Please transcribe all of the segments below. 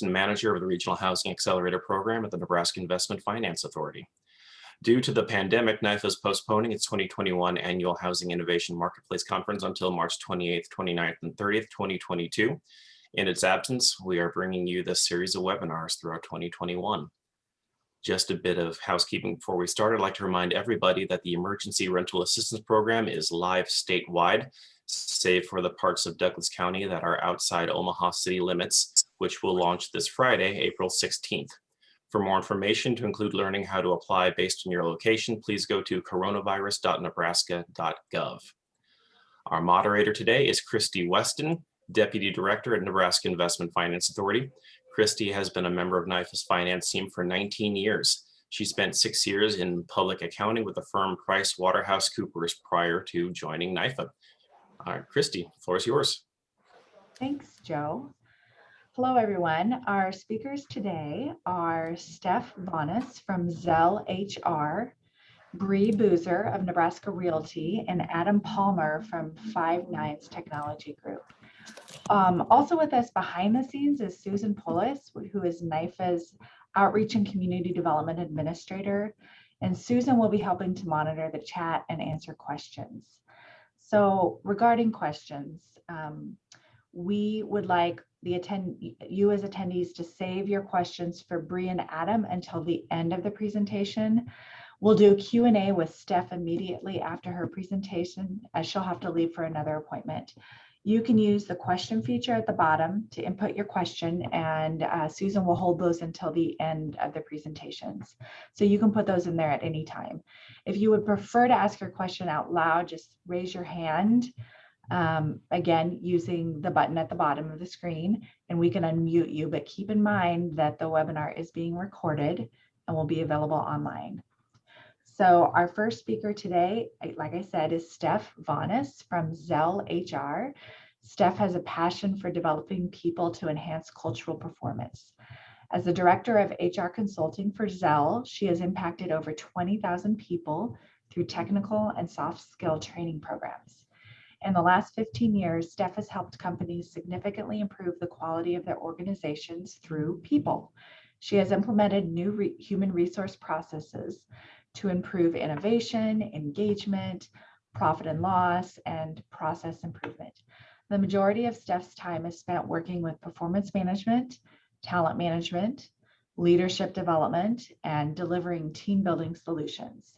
and Manager of the Regional Housing Accelerator Program at the Nebraska Investment Finance Authority. Due to the pandemic, NIFA is postponing its 2021 Annual Housing Innovation Marketplace Conference until March 28th, 29th, and 30th, 2022. In its absence, we are bringing you this series of webinars throughout 2021. Just a bit of housekeeping before we start. I'd like to remind everybody that the Emergency Rental Assistance Program is live statewide, save for the parts of Douglas County that are outside Omaha city limits, which will launch this Friday, April 16th. For more information, to include learning how to apply based on your location, please go to coronavirus.nebraska.gov. Our moderator today is Christie Weston, Deputy Director at Nebraska Investment Finance Authority. Christie has been a member of NIFA's finance team for 19 years. She spent 6 years in public accounting with the firm PricewaterhouseCoopers prior to joining NIFA. Christie, the floor is yours. Thanks, Joe. Hello, everyone. Our speakers today are Steph Vaness from Zell Hr, Bree Boozer of Nebraska Realty, and Adam Palmer from 5 Nines Technology Group. Also with us behind the scenes is Susan Polis, who is NIFA's Outreach and Community Development Administrator, and Susan will be helping to monitor the chat and answer questions. So regarding questions, we would like you as attendees to save your questions for Bree and Adam until the end of the presentation. We'll do Q&A with Steph immediately after her presentation, as she'll have to leave for another appointment. You can use the question feature at the bottom to input your question, and Susan will hold those until the end of the presentations. So you can put those in there at any time. If you would prefer to ask your question out loud, just raise your hand, again, using the button at the bottom of the screen, and we can unmute you, but keep in mind that the webinar is being recorded and will be available online. So our first speaker today, like I said, is Steph Vaness from Zell Hr. Steph has a passion for developing people to enhance cultural performance. As the director of HR consulting for Zell, she has impacted over 20,000 people through technical and soft skill training programs. In the last 15 years, Steph has helped companies significantly improve the quality of their organizations through people. She has implemented new human resource processes to improve innovation, engagement, profit and loss, and process improvement. The majority of Steph's time is spent working with performance management, talent management, leadership development, and delivering team building solutions.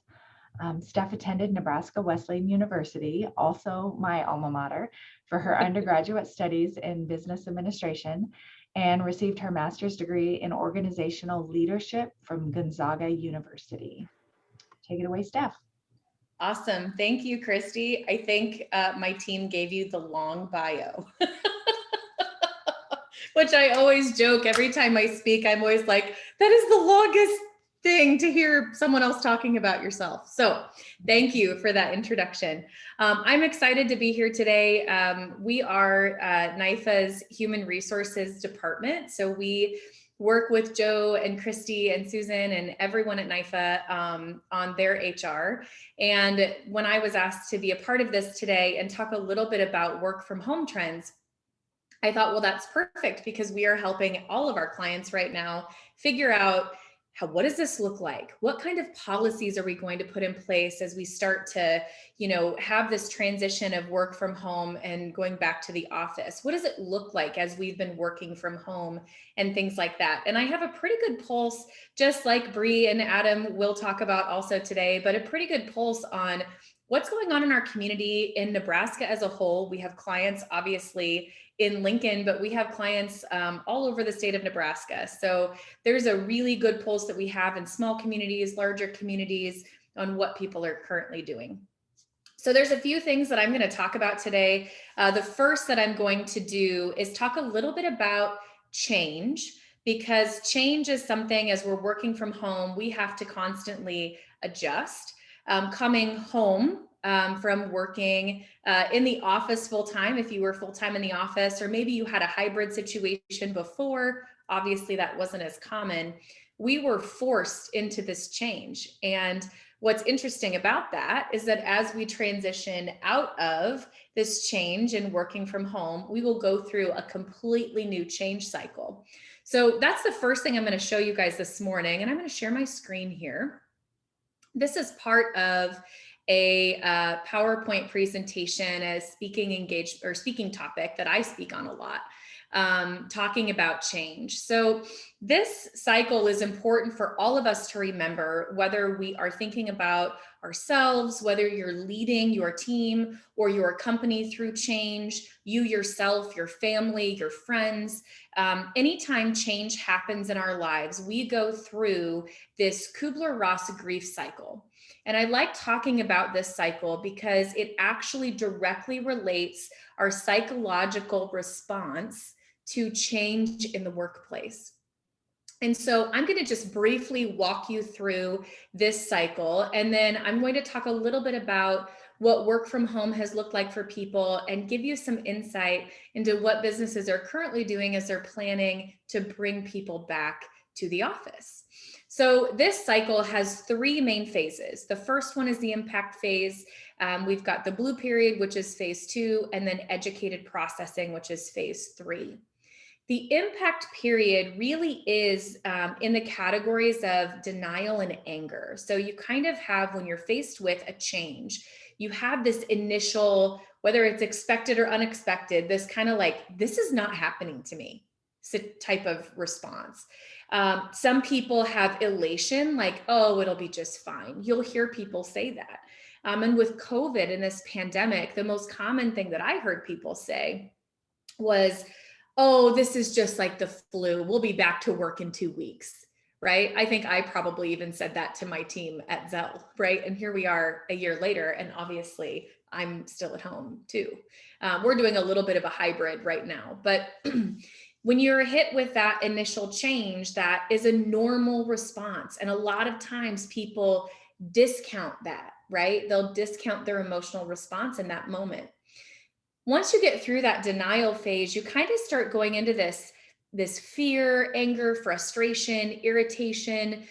Steph attended Nebraska Wesleyan University, also my alma mater, for her undergraduate studies in business administration, and received her master's degree in organizational leadership from Gonzaga University. Take it away, Steph. Awesome. Thank you, Christie. I think my team gave you the long bio, which I always joke every time I speak. I'm always like, that is the longest thing to hear someone else talking about yourself. So thank you for that introduction. I'm excited to be here today. We are NIFA's Human Resources Department. So we work with Joe and Christie and Susan and everyone at NIFA on their HR. And when I was asked to be a part of this today and talk a little bit about work from home trends, I thought, well, that's perfect, because we are helping all of our clients right now figure out what does this look like? What kind of policies are we going to put in place as we start to, have this transition of work from home and going back to the office? What does it look like as we've been working from home and things like that? And I have a pretty good pulse, just like Bree and Adam will talk about also today, but a pretty good pulse on what's going on in our community in Nebraska as a whole. We have clients obviously in Lincoln, but we have clients all over the state of Nebraska. So there's a really good pulse that we have in small communities, larger communities, on what people are currently doing. So there's a few things that I'm going to talk about today. The first that I'm going to do is talk a little bit about change, because change is something, as we're working from home, we have to constantly adjust. Coming home from working in the office full-time, if you were full-time in the office, or maybe you had a hybrid situation before, obviously that wasn't as common. We were forced into this change. And what's interesting about that is that as we transition out of this change and working from home, we will go through a completely new change cycle. So that's the first thing I'm going to show you guys this morning, and I'm going to share my screen here. This is part of a PowerPoint presentation, a speaking topic that I speak on a lot, talking about change. So this cycle is important for all of us to remember, whether we are thinking about ourselves, whether you're leading your team or your company through change, you yourself, your family, your friends. Anytime change happens in our lives, we go through this Kubler-Ross grief cycle. And I like talking about this cycle because it actually directly relates our psychological response to change in the workplace. And so I'm going to just briefly walk you through this cycle, and then I'm going to talk a little bit about what work from home has looked like for people and give you some insight into what businesses are currently doing as they're planning to bring people back to the office. So this cycle has three main phases. The first one is the impact phase. We've got the blue period, which is phase 2, and then educated processing, which is phase 3. The impact period really is in the categories of denial and anger. So you kind of have, when you're faced with a change, you have this initial, whether it's expected or unexpected, this kind of like, this is not happening to me type of response. Some people have elation, like, oh, it'll be just fine. You'll hear people say that. And with COVID and this pandemic, the most common thing that I heard people say was, oh, this is just like the flu. We'll be back to work in 2 weeks, right? I think I probably even said that to my team at Zell, right? And here we are a year later, and obviously I'm still at home too. We're doing a little bit of a hybrid right now, but when you're hit with that initial change, that is a normal response. And a lot of times people discount that, right? They'll discount their emotional response in that moment. Once you get through that denial phase, you kind of start going into this fear, anger, frustration, irritation,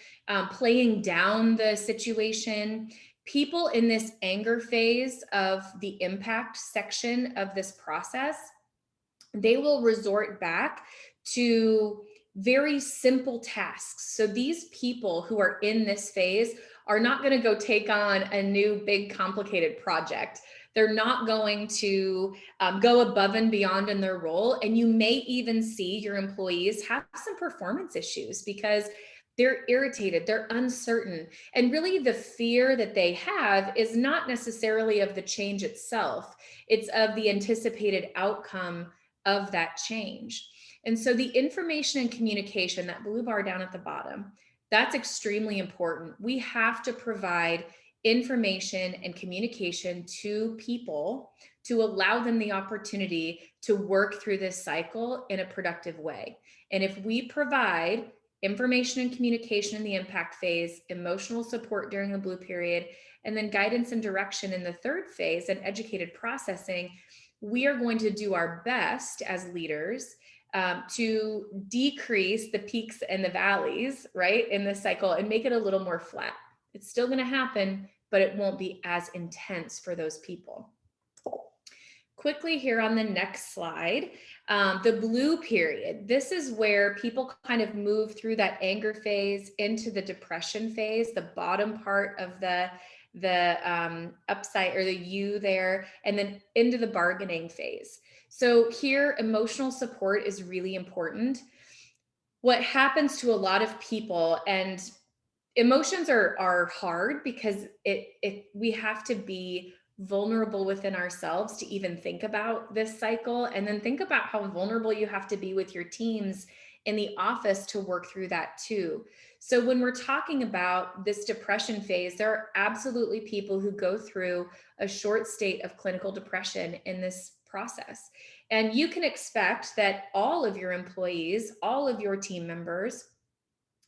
playing down the situation. People in this anger phase of the impact section of this process, they will resort back to very simple tasks. So these people who are in this phase are not going to go take on a new big complicated project. They're not going to go above and beyond in their role. And you may even see your employees have some performance issues because they're irritated, they're uncertain. And really the fear that they have is not necessarily of the change itself. It's of the anticipated outcome of that change. And so the information and communication, that blue bar down at the bottom, that's extremely important. We have to provide information and communication to people to allow them the opportunity to work through this cycle in a productive way. And if we provide information and communication in the impact phase, emotional support during the blue period, and then guidance and direction in the third phase and educated processing, we are going to do our best as leaders to decrease the peaks and the valleys, right, in this cycle and make it a little more flat. It's still going to happen, but it won't be as intense for those people. Quickly here on the next slide, the blue period. This is where people kind of move through that anger phase into the depression phase, the bottom part of the upside or the U there, and then into the bargaining phase. So here, emotional support is really important. What happens to a lot of people, and emotions are hard because we have to be vulnerable within ourselves to even think about this cycle, and then think about how vulnerable you have to be with your teams in the office to work through that too. So when we're talking about this depression phase, there are absolutely people who go through a short state of clinical depression in this process. And you can expect that all of your employees, all of your team members,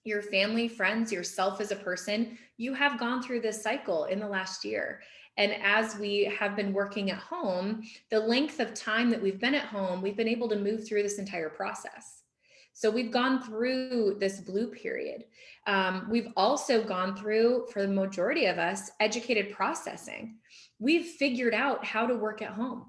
your family, friends, yourself as a person, you have gone through this cycle in the last year. And as we have been working at home, the length of time that we've been at home, we've been able to move through this entire process. So we've gone through this blue period. We've also gone through, for the majority of us, educated processing. We've figured out how to work at home.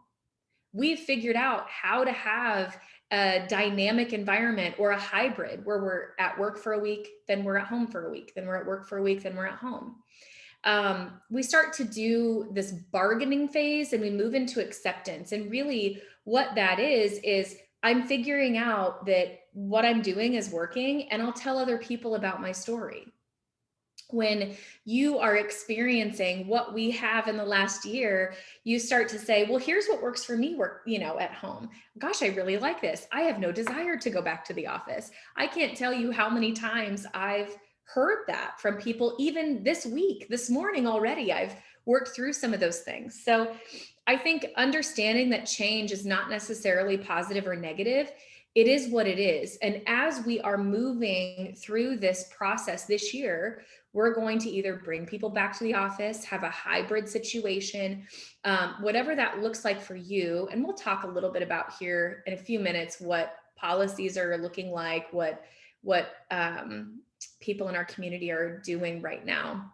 We've figured out how to have a dynamic environment or a hybrid where we're at work for a week, then we're at home for a week, then we're at work for a week, then we're at home. We start to do this bargaining phase and we move into acceptance. And really what that is I'm figuring out that what I'm doing is working, and I'll tell other people about my story. When you are experiencing what we have in the last year, you start to say, well, here's what works for me at home. Gosh, I really like this. I have no desire to go back to the office. I can't tell you how many times I've heard that from people, even this week, this morning already, I've worked through some of those things. So I think understanding that change is not necessarily positive or negative. It is what it is. And as we are moving through this process this year, we're going to either bring people back to the office, have a hybrid situation, whatever that looks like for you. And we'll talk a little bit about here in a few minutes what policies are looking like, what people in our community are doing right now.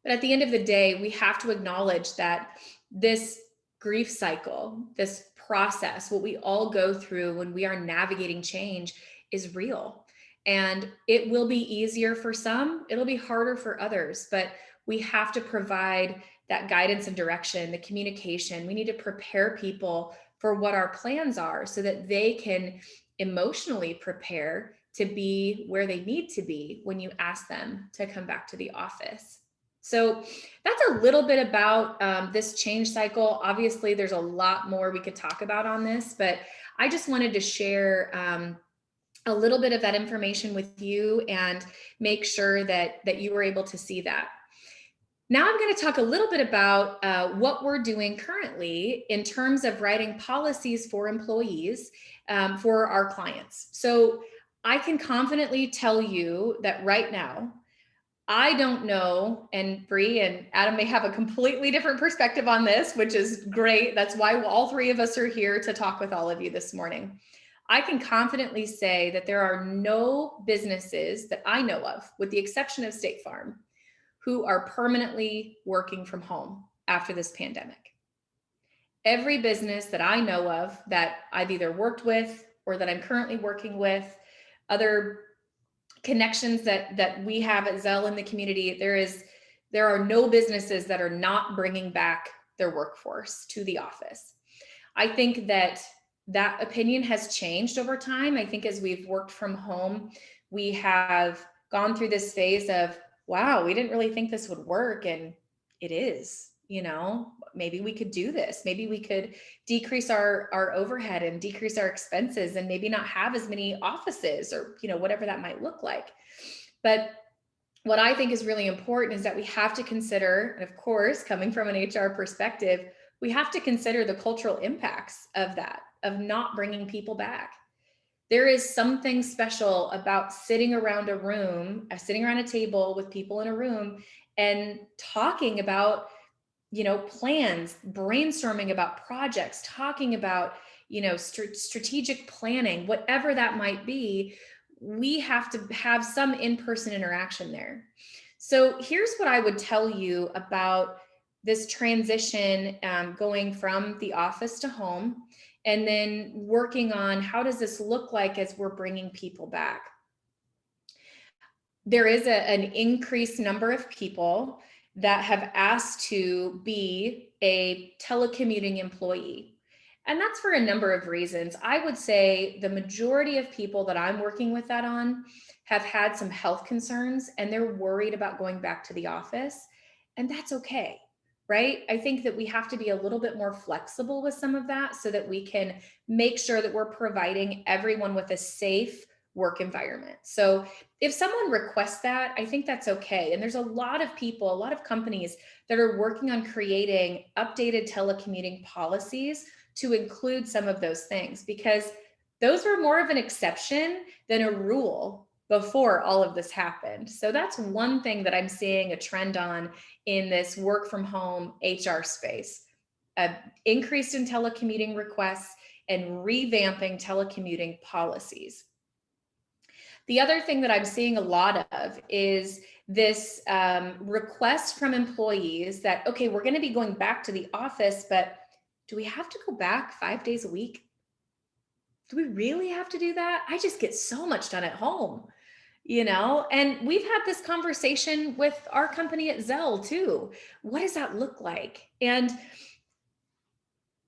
But at the end of the day, we have to acknowledge that this grief cycle, this process, what we all go through when we are navigating change is real. And it will be easier for some, it'll be harder for others, but we have to provide that guidance and direction, the communication. We need to prepare people for what our plans are so that they can emotionally prepare to be where they need to be when you ask them to come back to the office. So that's a little bit about this change cycle. Obviously, there's a lot more we could talk about on this, but I just wanted to share a little bit of that information with you and make sure that you were able to see that. Now I'm going to talk a little bit about what we're doing currently in terms of writing policies for employees for our clients. So I can confidently tell you that right now, I don't know, and Bree and Adam may have a completely different perspective on this, which is great. That's why all three of us are here to talk with all of you this morning. I can confidently say that there are no businesses that I know of, with the exception of State Farm, who are permanently working from home after this pandemic. Every business that I know of that I've either worked with or that I'm currently working with, other connections that we have at Zelle in the community, there are no businesses that are not bringing back their workforce to the office. I think that opinion has changed over time. I think as we've worked from home, we have gone through this phase of, wow, we didn't really think this would work. And it is, maybe we could do this. Maybe we could decrease our overhead and decrease our expenses and maybe not have as many offices or, whatever that might look like. But what I think is really important is that we have to consider, and of course, coming from an HR perspective, we have to consider the cultural impacts of that, of not bringing people back. There is something special about sitting around a table with people in a room and talking about, plans, brainstorming about projects, talking about, strategic planning, whatever that might be. We have to have some in-person interaction there. So here's what I would tell you about this transition, going from the office to home, and then working on how does this look like as we're bringing people back. There is an increased number of people that have asked to be a telecommuting employee. And that's for a number of reasons. I would say the majority of people that I'm working with that on have had some health concerns and they're worried about going back to the office. And that's okay, right? I think that we have to be a little bit more flexible with some of that so that we can make sure that we're providing everyone with a safe work environment. So if someone requests that, I think that's okay. And there's a lot of people, a lot of companies that are working on creating updated telecommuting policies to include some of those things, because those were more of an exception than a rule before all of this happened. So that's one thing that I'm seeing a trend on in this work from home HR space, increased in telecommuting requests and revamping telecommuting policies. The other thing that I'm seeing a lot of is this request from employees that, okay, we're going to be going back to the office, but do we have to go back 5 days a week? do we really have to do that? I just get so much done at home, and we've had this conversation with our company at Zelle too. What does that look like? And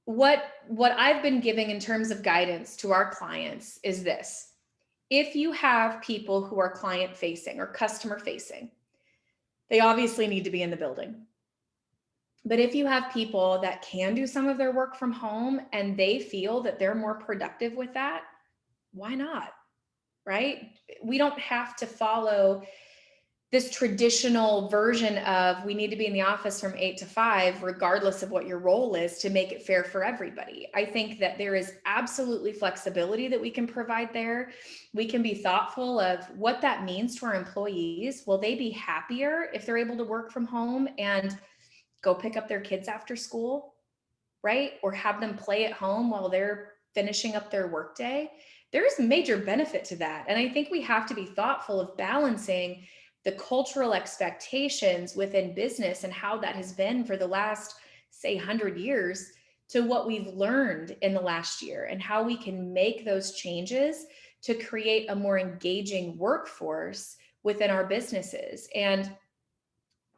what I've been giving in terms of guidance to our clients is this: if you have people who are client facing or customer facing, they obviously need to be in the building. But if you have people that can do some of their work from home and they feel that they're more productive with that, why not? Right? We don't have to follow this traditional version of we need to be in the office from 8 to 5, regardless of what your role is, to make it fair for everybody. I think that there is absolutely flexibility that we can provide there. We can be thoughtful of what that means to our employees. Will they be happier if they're able to work from home and go pick up their kids after school, right? Or have them play at home while they're finishing up their workday? There is major benefit to that. And I think we have to be thoughtful of balancing the cultural expectations within business and how that has been for the last, say, 100 years to what we've learned in the last year, and how we can make those changes to create a more engaging workforce within our businesses. And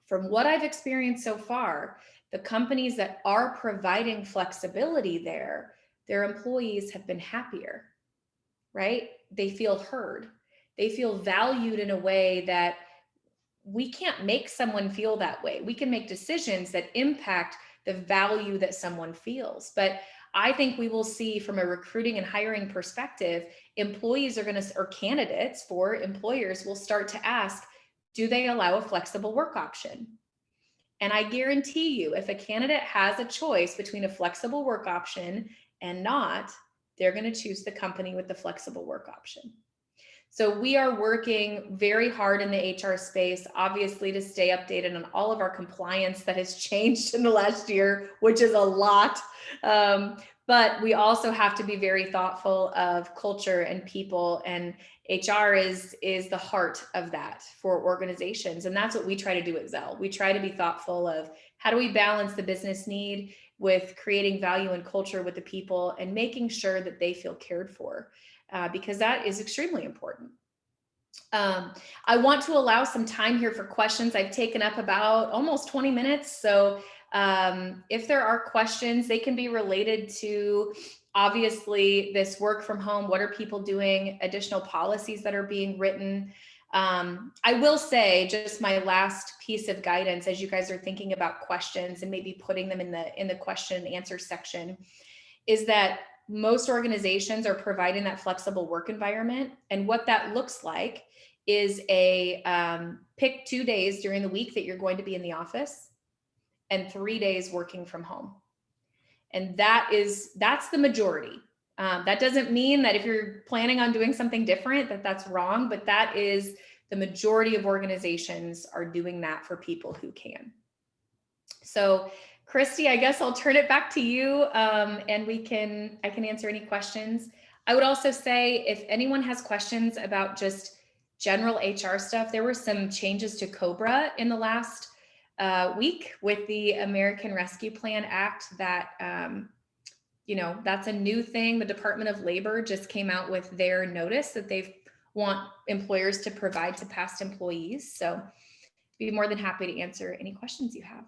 from what I've experienced so far, the companies that are providing flexibility there, their employees have been happier, right? They feel heard. They feel valued in a way that we can't make someone feel that way. We can make decisions that impact the value that someone feels. But I think we will see, from a recruiting and hiring perspective, employees are going to, or candidates for employers will start to ask, do they allow a flexible work option? And I guarantee you, if a candidate has a choice between a flexible work option and not, they're going to choose the company with the flexible work option. So we are working very hard in the HR space, obviously, to stay updated on all of our compliance that has changed in the last year, which is a lot. But we also have to be very thoughtful of culture and people, and HR is the heart of that for organizations. And that's what we try to do at Zelle. We try to be thoughtful of how do we balance the business need with creating value and culture with the people and making sure that they feel cared for. Because that is extremely important. I want to allow some time here for questions. I've taken up about almost 20 minutes. So if there are questions, they can be related to, obviously, this work from home. What are people doing? Additional policies that are being written. I will say, just my last piece of guidance, as you guys are thinking about questions and maybe putting them in the question and answer section, is that most organizations are providing that flexible work environment. And what that looks like is pick 2 days during the week that you're going to be in the office and 3 days working from home. And that's the majority. That doesn't mean that if you're planning on doing something different, that's wrong, but that is the majority of organizations are doing that for people who can. So Christie, I guess I'll turn it back to you, and I can answer any questions. I would also say, if anyone has questions about just general HR stuff, there were some changes to Cobra in the last week with the American Rescue Plan Act that, that's a new thing. The Department of Labor just came out with their notice that they want employers to provide to past employees. So be more than happy to answer any questions you have.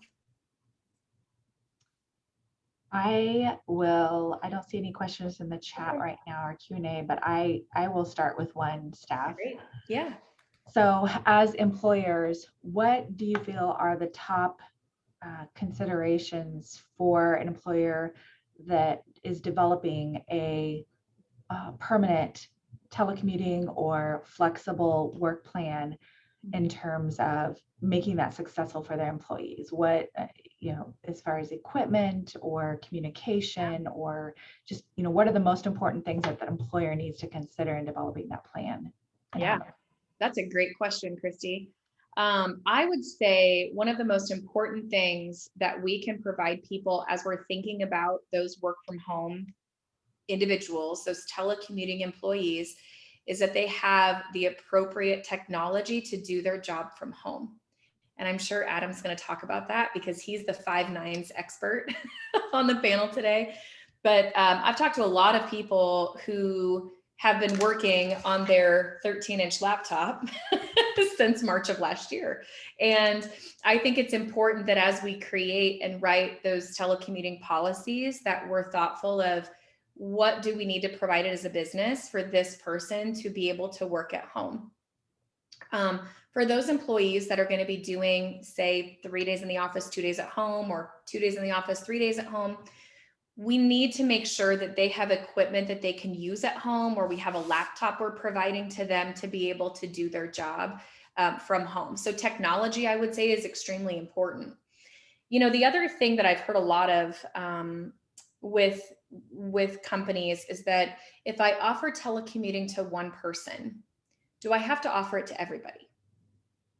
I don't see any questions in the chat right now or Q&A, but I will start with one, Steph. Great. Yeah. So as employers, what do you feel are the top considerations for an employer that is developing a permanent telecommuting or flexible work plan in terms of making that successful for their employees? What, as far as equipment or communication, or just, what are the most important things that the employer needs to consider in developing that plan? Yeah, that's a great question, Christie. I would say one of the most important things that we can provide people as we're thinking about those work from home individuals, those telecommuting employees, is that they have the appropriate technology to do their job from home. And I'm sure Adam's going to talk about that because he's the 5 nines expert on the panel today. But I've talked to a lot of people who have been working on their 13-inch laptop since March of last year. And I think it's important that as we create and write those telecommuting policies, that we're thoughtful of what do we need to provide it as a business for this person to be able to work at home. For those employees that are going to be doing, say, 3 days in the office, 2 days at home, or 2 days in the office, 3 days at home, we need to make sure that they have equipment that they can use at home, or we have a laptop we're providing to them to be able to do their job from home. So technology, I would say, is extremely important. You know, the other thing that I've heard a lot of with companies is that if I offer telecommuting to one person, do I have to offer it to everybody?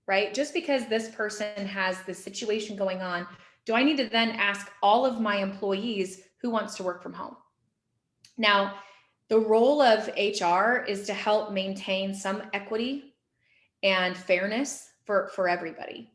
Right? Just because this person has this situation going on, do I need to then ask all of my employees who wants to work from home? Now, the role of HR is to help maintain some equity and fairness for everybody.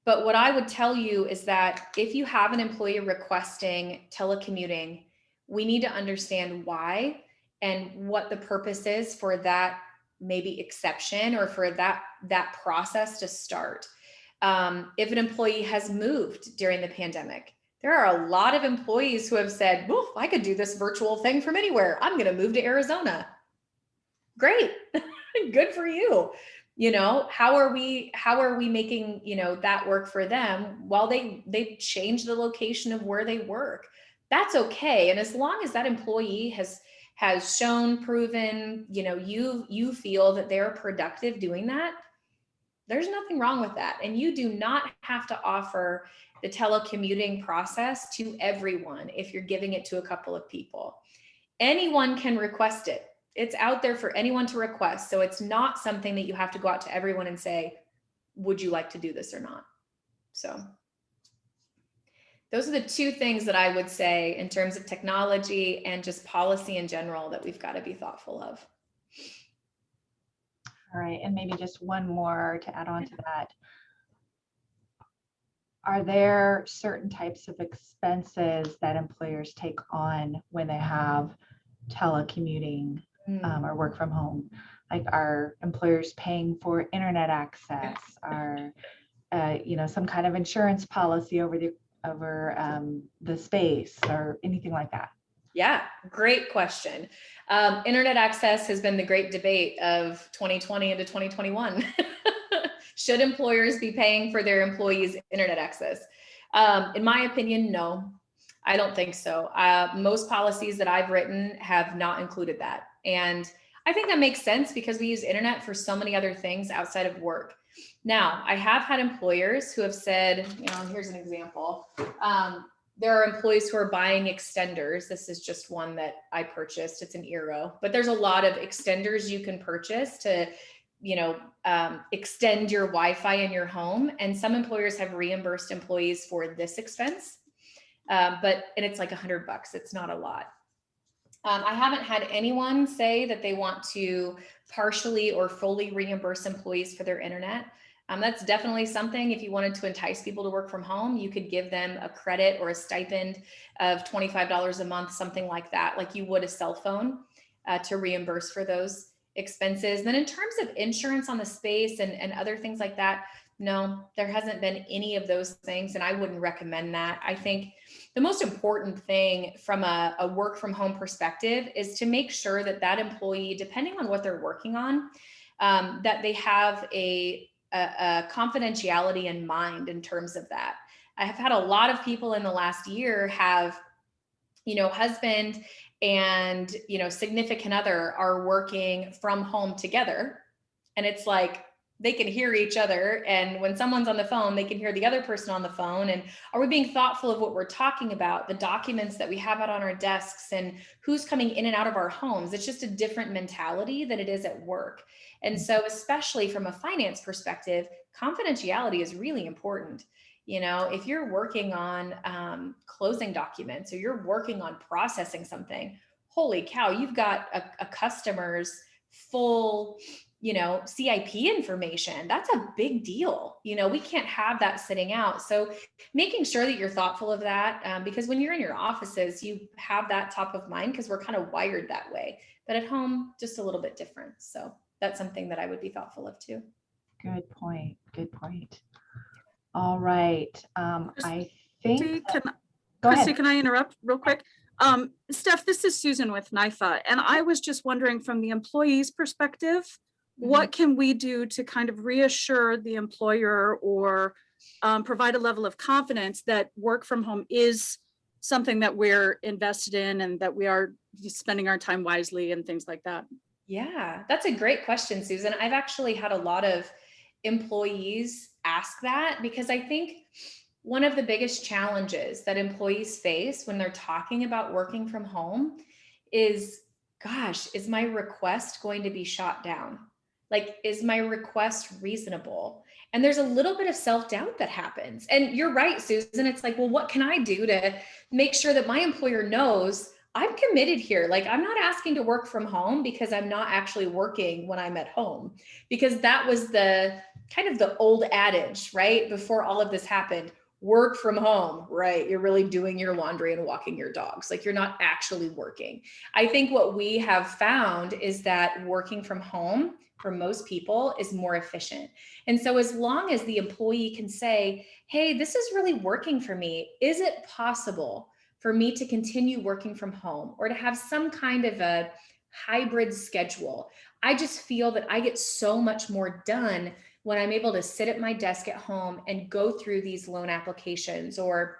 But what I would tell you is that if you have an employee requesting telecommuting, we need to understand why and what the purpose is for that maybe exception or for that process to start. If an employee has moved during the pandemic, there are a lot of employees who have said, well, I could do this virtual thing from anywhere. I'm going to move to Arizona. Great. Good for you. You know, how are we making, you know, that work for them while they change the location of where they work? That's okay. And as long as that employee has shown, proven, you know, you feel that they're productive doing that, there's nothing wrong with that. And you do not have to offer the telecommuting process to everyone if you're giving it to a couple of people. Anyone can request it. It's out there for anyone to request. So it's not something that you have to go out to everyone and say, would you like to do this or not? So those are the two things that I would say in terms of technology and just policy in general that we've got to be thoughtful of. All right, and maybe just one more to add on to that. Are there certain types of expenses that employers take on when they have telecommuting or work from home? Like, are employers paying for internet access? Are you know, some kind of insurance policy over the space or anything like that? Yeah, great question. Internet access has been the great debate of 2020 into 2021. Should employers be paying for their employees' internet access? In my opinion, no, I don't think so. Most policies that I've written have not included that. And I think that makes sense because we use internet for so many other things outside of work. Now, I have had employers who have said, you know, here's an example. There are employees who are buying extenders. This is just one that I purchased. It's an Eero, but there's a lot of extenders you can purchase to, you know, extend your Wi-Fi in your home. And some employers have reimbursed employees for this expense, and it's like $100. It's not a lot. I haven't had anyone say that they want to partially or fully reimburse employees for their internet. That's definitely something. If you wanted to entice people to work from home, you could give them a credit or a stipend of $25 a month, something like that, like you would a cell phone, to reimburse for those expenses. Then in terms of insurance on the space and other things like that, no, there hasn't been any of those things, and I wouldn't recommend that. I think the most important thing from a work from home perspective is to make sure that that employee, depending on what they're working on, that they have a confidentiality in mind in terms of that. I have had a lot of people in the last year have, you know, husband and, you know, significant other are working from home together. And it's like, they can hear each other. And when someone's on the phone, they can hear the other person on the phone. And are we being thoughtful of what we're talking about, the documents that we have out on our desks and who's coming in and out of our homes? It's just a different mentality than it is at work. And so especially from a finance perspective, confidentiality is really important. You know, if you're working on closing documents or you're working on processing something, holy cow, you've got a customer's full, CIP information. That's a big deal. We can't have that sitting out. So making sure that you're thoughtful of that, because when you're in your offices, you have that top of mind because we're kind of wired that way. But at home, just a little bit different. So that's something that I would be thoughtful of too. Good point. Good point. All right. I think. Christie, can I interrupt real quick? Steph, this is Susan with NIFA, and I was just wondering from the employee's perspective, what can we do to kind of reassure the employer or provide a level of confidence that work from home is something that we're invested in and that we are spending our time wisely and things like that? Yeah, that's a great question, Susan. I've actually had a lot of employees ask that because I think one of the biggest challenges that employees face when they're talking about working from home is, gosh, is my request going to be shot down? Like, is my request reasonable? And there's a little bit of self-doubt that happens. And you're right, Susan. It's like, well, what can I do to make sure that my employer knows I'm committed here? Like, I'm not asking to work from home because I'm not actually working when I'm at home, because that was the kind of the old adage, right? Before all of this happened, work from home, right? You're really doing your laundry and walking your dogs. Like, you're not actually working. I think what we have found is that working from home for most people is more efficient. And so as long as the employee can say, hey, this is really working for me, is it possible for me to continue working from home or to have some kind of a hybrid schedule? I just feel that I get so much more done when I'm able to sit at my desk at home and go through these loan applications or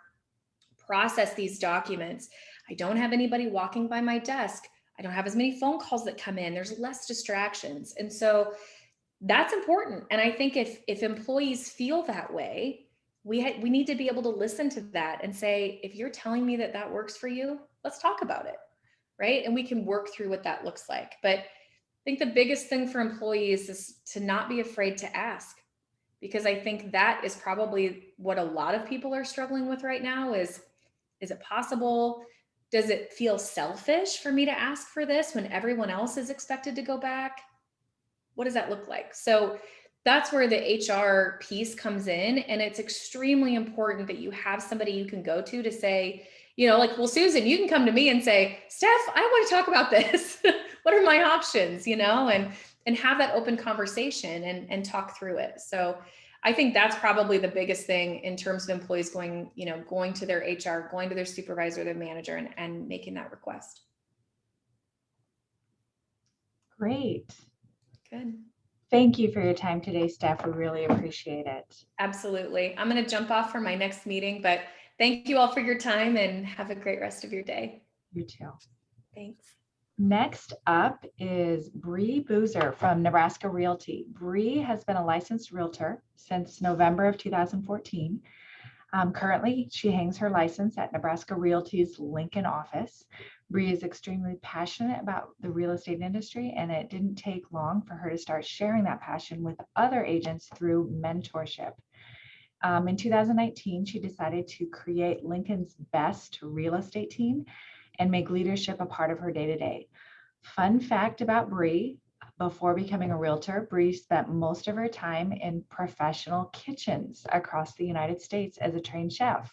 process these documents. I don't have anybody walking by my desk. I don't have as many phone calls that come in. There's less distractions. And so that's important. And I think if employees feel that way, we need to be able to listen to that and say, if you're telling me that that works for you, let's talk about it, right? And we can work through what that looks like. But I think the biggest thing for employees is to not be afraid to ask, because I think that is probably what a lot of people are struggling with right now is it possible? Does it feel selfish for me to ask for this when everyone else is expected to go back? What does that look like? So that's where the HR piece comes in. And it's extremely important that you have somebody you can go to say, like, well, Susan, you can come to me and say, Steph, I want to talk about this. What are my options, and have that open conversation and talk through it. So I think that's probably the biggest thing in terms of employees going to their HR, going to their supervisor, their manager, and making that request. Great. Good. Thank you for your time today, Steph. We really appreciate it. Absolutely. I'm going to jump off for my next meeting, but thank you all for your time and have a great rest of your day. You too. Thanks. Next up is Bree Boozer from Nebraska Realty. Bree has been a licensed realtor since November of 2014. Currently, she hangs her license at Nebraska Realty's Lincoln office. Bree is extremely passionate about the real estate industry, and it didn't take long for her to start sharing that passion with other agents through mentorship. In 2019, she decided to create Lincoln's best real estate team and make leadership a part of her day-to-day. Fun fact about Bree, before becoming a realtor, Bree spent most of her time in professional kitchens across the United States as a trained chef.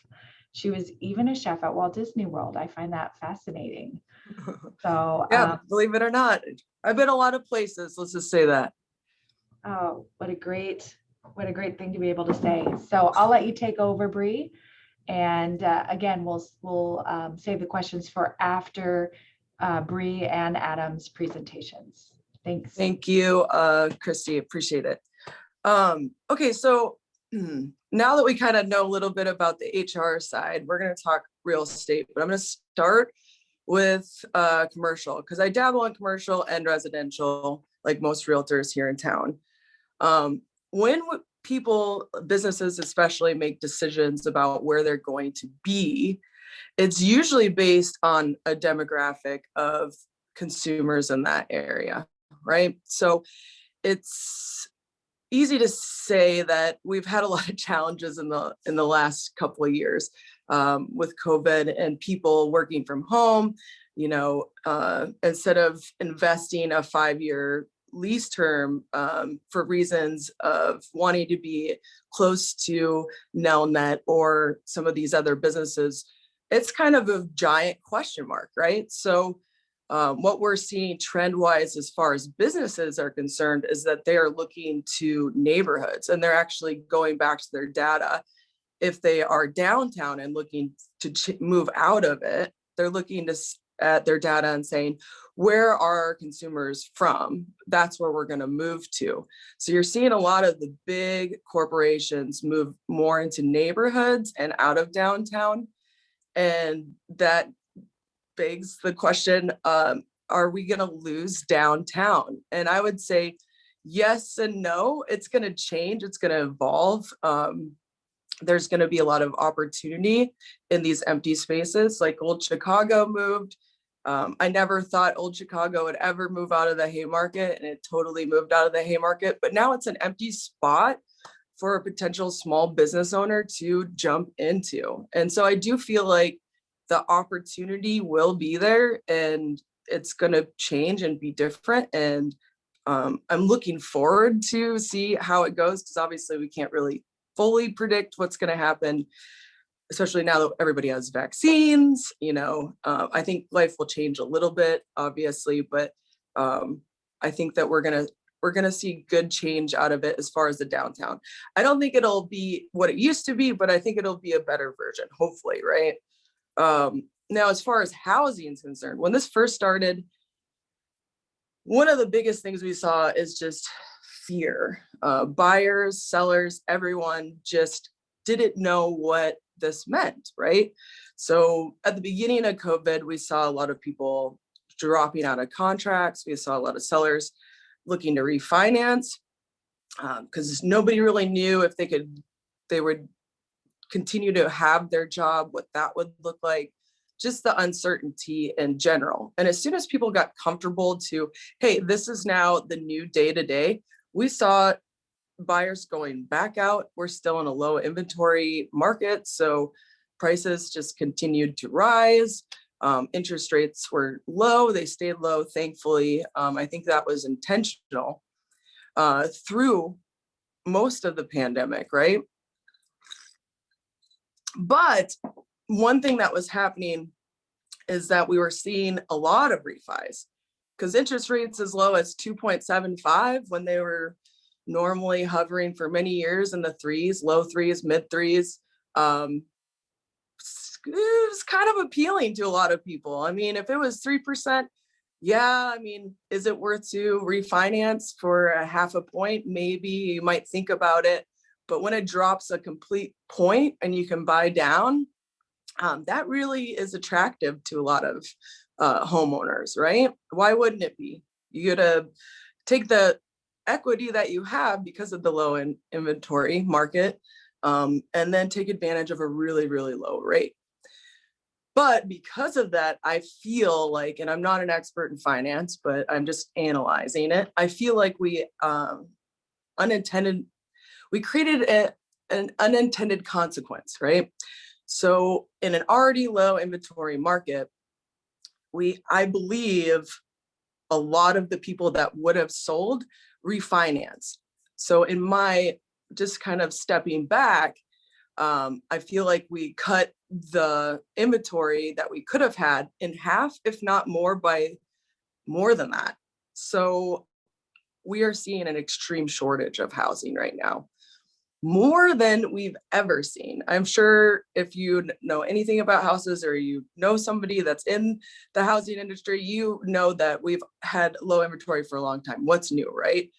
She was even a chef at Walt Disney World. I find that fascinating. So yeah, believe it or not, I've been a lot of places. Let's just say that. Oh, what a great thing to be able to say. So I'll let you take over, Bree. And again, we'll save the questions for after Bree and Adam's presentations. Thanks. Thank you, Christie. Appreciate it. Okay, so now that we kind of know a little bit about the HR side, we're going to talk real estate, but I'm going to start with commercial because I dabble in commercial and residential, like most realtors here in town. When businesses especially make decisions about where they're going to be, it's usually based on a demographic of consumers in that area, right? So it's easy to say that we've had a lot of challenges in the last couple of years with COVID and people working from home. Instead of investing a 5-year lease term for reasons of wanting to be close to Nelnet or some of these other businesses, it's kind of a giant question mark, right? So what we're seeing trend-wise as far as businesses are concerned is that they are looking to neighborhoods, and they're actually going back to their data. If they are downtown and looking to move out of it, they're looking at their data and saying, where are our consumers from? That's where we're going to move to. So you're seeing a lot of the big corporations move more into neighborhoods and out of downtown. And that begs the question, are we going to lose downtown? And I would say yes and no. It's going to change. It's going to evolve. There's going to be a lot of opportunity in these empty spaces. Like Old Chicago moved. I never thought Old Chicago would ever move out of the Haymarket, and it totally moved out of the Haymarket. But now it's an empty spot for a potential small business owner to jump into. And so I do feel like the opportunity will be there, and it's going to change and be different. And I'm looking forward to see how it goes, because obviously we can't really fully predict what's going to happen, especially now that everybody has vaccines. I think life will change a little bit, obviously, but I think that we're gonna see good change out of it as far as the downtown. I don't think it'll be what it used to be, but I think it'll be a better version, hopefully, right? Now, as far as housing is concerned, when this first started, one of the biggest things we saw is just fear. Buyers, sellers, everyone just didn't know what this meant, right? So at the beginning of COVID, we saw a lot of people dropping out of contracts. We saw a lot of sellers looking to refinance because nobody really knew if they would continue to have their job, what that would look like, just the uncertainty in general. And as soon as people got comfortable to, hey, this is now the new day-to-day, we saw buyers going back out. We're still in a low inventory market, so prices just continued to rise. Interest rates were low. They stayed low, thankfully. I think that was intentional through most of the pandemic, right? But one thing that was happening is that we were seeing a lot of refis, because interest rates as low as 2.75 when they were normally hovering for many years in the threes, low threes, mid threes. It was kind of appealing to a lot of people. I mean, if it was 3%, yeah, I mean, is it worth to refinance for a half a point? Maybe you might think about it. But when it drops a complete point and you can buy down, that really is attractive to a lot of homeowners, right? Why wouldn't it be? You gotta take the equity that you have because of the low inventory market, and then take advantage of a really, really low rate. But because of that, I feel like, and I'm not an expert in finance, but I'm just analyzing it, I feel like we created an unintended consequence, right? So in an already low inventory market, I believe a lot of the people that would have sold refinanced. So in my just kind of stepping back, I feel like we cut the inventory that we could have had in half, if not more, by more than that. So we are seeing an extreme shortage of housing right now, more than we've ever seen. I'm sure if you know anything about houses, or you know somebody that's in the housing industry, you know that we've had low inventory for a long time. What's new, right?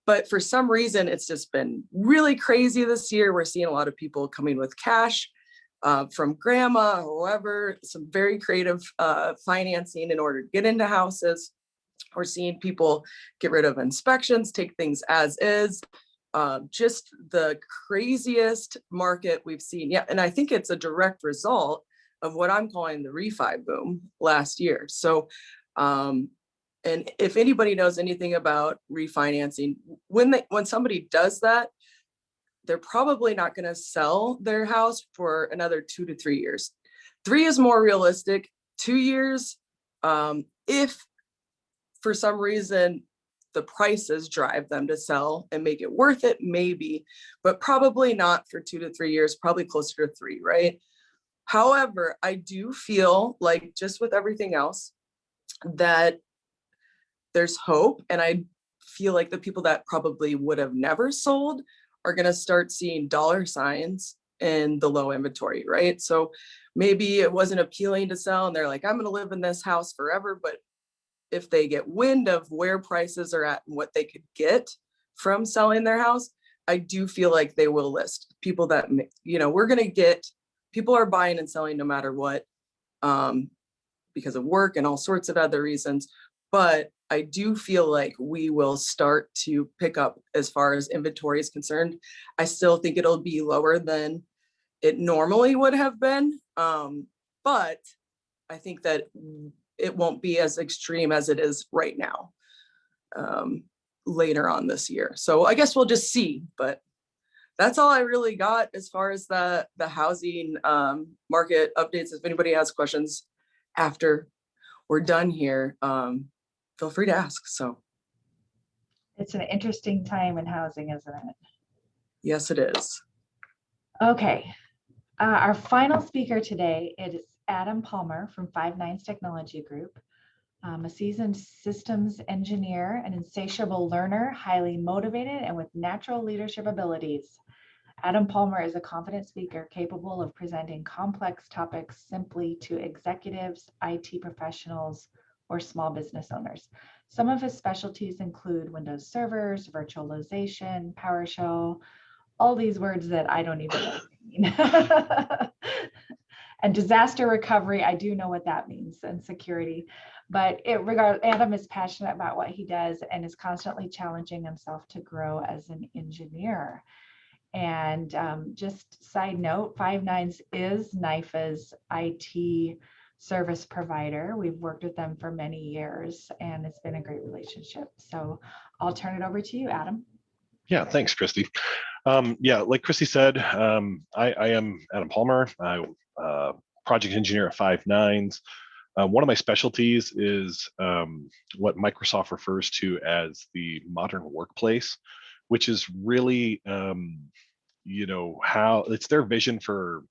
But for some reason, it's just been really crazy this year. We're seeing a lot of people coming with cash from grandma, whoever, some very creative financing in order to get into houses. We're seeing people get rid of inspections, take things as is. Just the craziest market we've seen. Yeah, and I think it's a direct result of what I'm calling the refi boom last year. So, and if anybody knows anything about refinancing, when somebody does that, they're probably not going to sell their house for another 2 to 3 years. 3 is more realistic. 2 years, if for some reason the prices drive them to sell and make it worth it, maybe, but probably not for 2 to 3 years, probably closer to 3, right? However, I do feel like, just with everything else, that there's hope. And I feel like the people that probably would have never sold are going to start seeing dollar signs in the low inventory, right? So maybe it wasn't appealing to sell and they're like, I'm going to live in this house forever. But if they get wind of where prices are at and what they could get from selling their house, I do feel like they will list. People that, you know, we're going to get, people are buying and selling no matter what, because of work and all sorts of other reasons. But I do feel like we will start to pick up as far as inventory is concerned. I still think it'll be lower than it normally would have been. But I think that it won't be as extreme as it is right now, later on this year. So I guess we'll just see, but that's all I really got as far as the housing market updates. If anybody has questions after we're done here, feel free to ask. So It's an interesting time in housing, isn't it? yes, it is. Okay. Our final speaker today is Adam Palmer from 5 9's Technology Group. A seasoned systems engineer, an insatiable learner, highly motivated, and with natural leadership abilities. Adam Palmer is a confident speaker capable of presenting complex topics simply to executives, IT professionals, or small business owners. Some of his specialties include Windows servers, virtualization, PowerShell, all these words that I don't even know what they mean. And disaster recovery, I do know what that means, and security. But Adam is passionate about what he does and is constantly challenging himself to grow as an engineer. And just side note, 5 9's is NIFA's IT service provider. We've worked with them for many years, and it's been a great relationship. So I'll turn it over to you, Adam. Yeah, thanks, Christy. Yeah, like Christy said, I am Adam Palmer. I'm project engineer at 5 9's. One of my specialties is what Microsoft refers to as the modern workplace, which is really, you know, how it's their vision for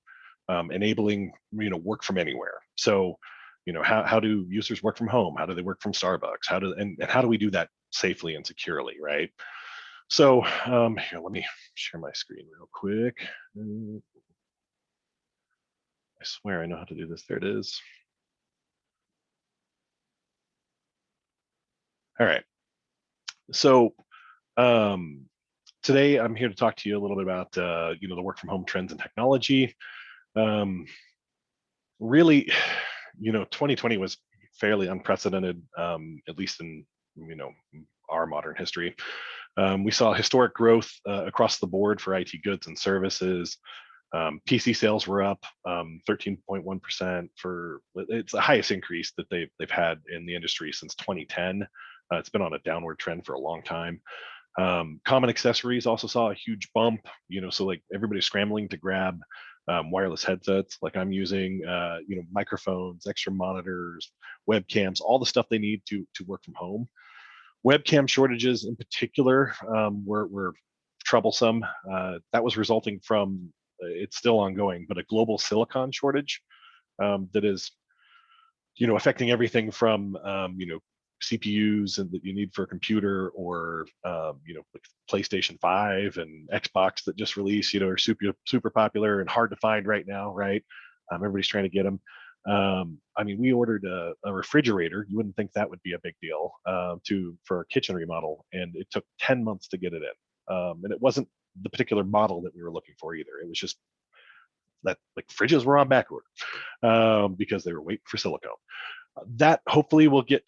enabling, you know, work from anywhere. So, you know, how do users work from home? How do they work from Starbucks? And how do we do that safely and securely, right? So here, let me share my screen real quick. I swear I know how to do this. There it is. All right. So today I'm here to talk to you a little bit about you know, the work from home trends and technology. Really, you know, 2020 was fairly unprecedented, at least in, you know, our modern history. We saw historic growth across the board for IT goods and services. PC sales were up 13.1% for, it's the highest increase that they've had in the industry since 2010. It's been on a downward trend for a long time. Common accessories also saw a huge bump, you know, so like everybody's scrambling to grab wireless headsets like I'm using, you know, microphones, extra monitors, webcams, all the stuff they need to work from home. Webcam shortages in particular were troublesome. That was resulting from, it's still ongoing, but a global silicon shortage that is, you know, affecting everything from, you know, CPUs and that you need for a computer, or you know, like PlayStation 5 and Xbox that just released, you know, are super popular and hard to find right now, right? Everybody's trying to get them. I mean, we ordered a refrigerator. You wouldn't think that would be a big deal for a kitchen remodel, and it took 10 months to get it in. And it wasn't the particular model that we were looking for either. It was just that like fridges were on back order because they were waiting for silicone. That hopefully will get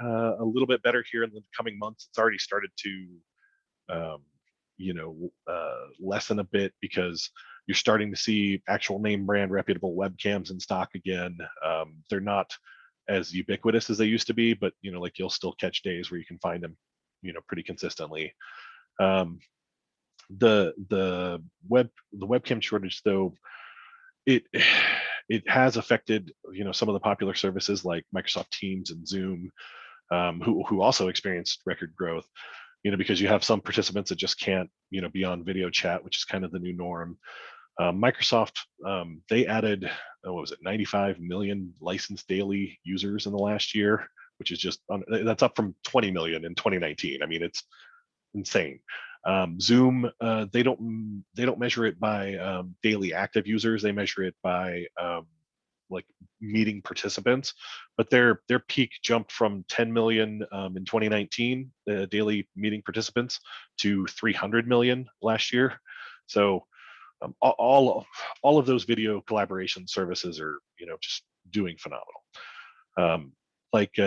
a little bit better here in the coming months. It's already started to, you know, lessen a bit because you're starting to see actual name brand reputable webcams in stock again. They're not as ubiquitous as they used to be, but, you know, like you'll still catch days where you can find them, you know, pretty consistently. The webcam shortage, though, it has affected, you know, some of the popular services like Microsoft Teams and Zoom. who also experienced record growth, because you have some participants that just can't, be on video chat, which is kind of the new norm. Microsoft, they added, what was it, 95 million licensed daily users in the last year, which is just, that's up from 20 million in 2019. I mean, it's insane. Zoom, they don't measure it by daily active users. They measure it by like meeting participants, but their peak jumped from 10 million in 2019 daily meeting participants to 300 million last year. So all of those video collaboration services are just doing phenomenal. Like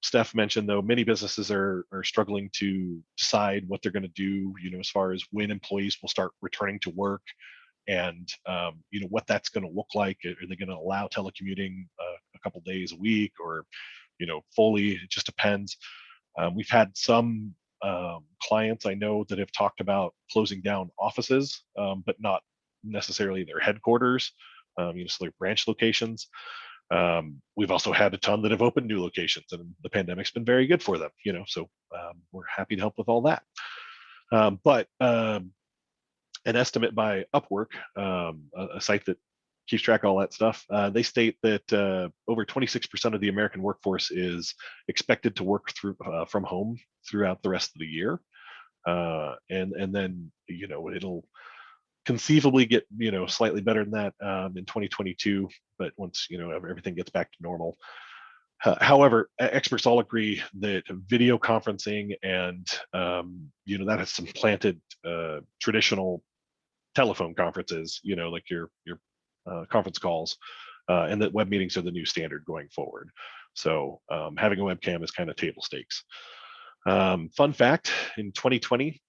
Steph mentioned, though, many businesses are struggling to decide what they're going to do, as far as when employees will start returning to work, and what that's going to look like. Are they going to allow telecommuting a couple days a week, or fully? It just depends. We've had some clients I know that have talked about closing down offices, but not necessarily their headquarters, so their branch locations. We've also had a ton that have opened new locations, and the pandemic's been very good for them, so we're happy to help with all that. But an estimate by Upwork, a site that keeps track of all that stuff, they state that over 26% of the American workforce is expected to work from home throughout the rest of the year, and then it'll conceivably get slightly better than that in 2022, but once everything gets back to normal. However, experts all agree that video conferencing and that has supplanted traditional telephone conferences, like your conference calls, and that web meetings are the new standard going forward. So having a webcam is kind of table stakes. Fun fact, in 2020,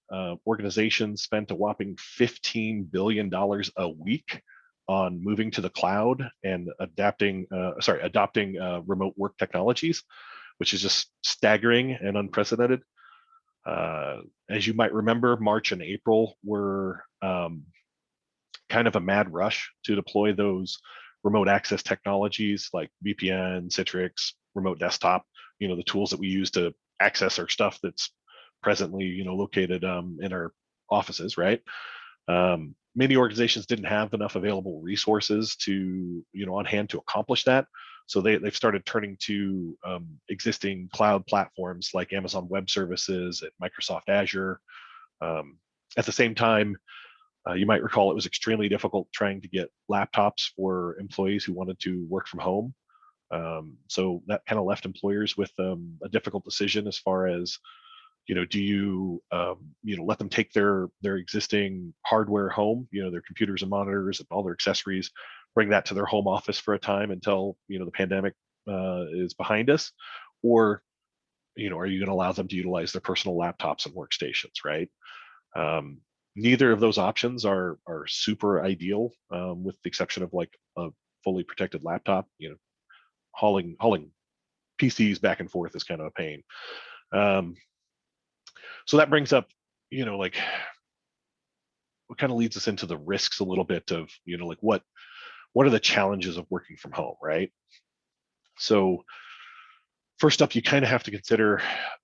organizations spent a whopping $15 billion a week on moving to the cloud and adopting remote work technologies, which is just staggering and unprecedented. As you might remember, March and April were kind of a mad rush to deploy those remote access technologies like VPN, Citrix, remote desktop, the tools that we use to access our stuff that's presently located in our offices, right? Many organizations didn't have enough available resources to on hand to accomplish that, so they've started turning to existing cloud platforms like Amazon Web Services and Microsoft Azure. At the same time, you might recall it was extremely difficult trying to get laptops for employees who wanted to work from home. So that kind of left employers with a difficult decision as far as, do you, let them take their existing hardware home, their computers and monitors and all their accessories, bring that to their home office for a time until, the pandemic is behind us, or, are you going to allow them to utilize their personal laptops and workstations, right? Neither of those options are super ideal, with the exception of like a fully protected laptop. Hauling PCs back and forth is kind of a pain. So that brings up, like, what kind of leads us into the risks a little bit of, like what are the challenges of working from home, right? So first up, you kind of have to consider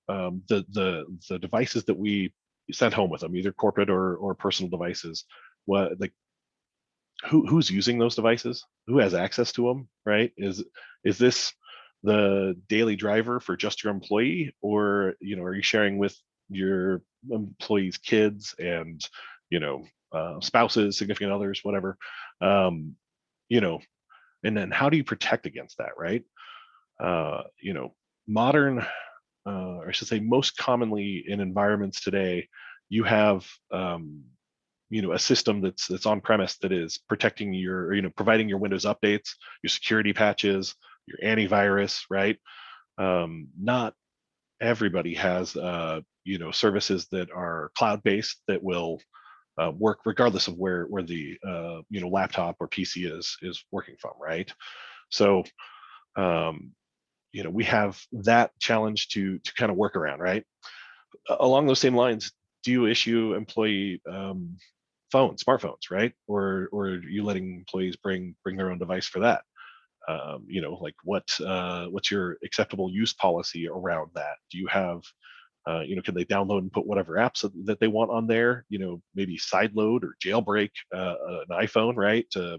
the devices that we send home with them, either corporate or personal devices. Who's using those devices? Who has access to them, right? Is this the daily driver for just your employee, or are you sharing with your employees' kids and spouses, significant others, whatever? And then how do you protect against that, right? Modern, or I should say, most commonly in environments today, you have a system that's on premise that is protecting your, providing your Windows updates, your security patches, your antivirus, right? Not everybody has services that are cloud-based that will work regardless of where the laptop or PC is working from, right? So we have that challenge to kind of work around, right? Along those same lines, do you issue employee smartphones, right? Or are you letting employees bring their own device for that? Like what's your acceptable use policy around that? Do you have, can they download and put whatever apps that they want on there? Maybe sideload or jailbreak an iPhone, right? To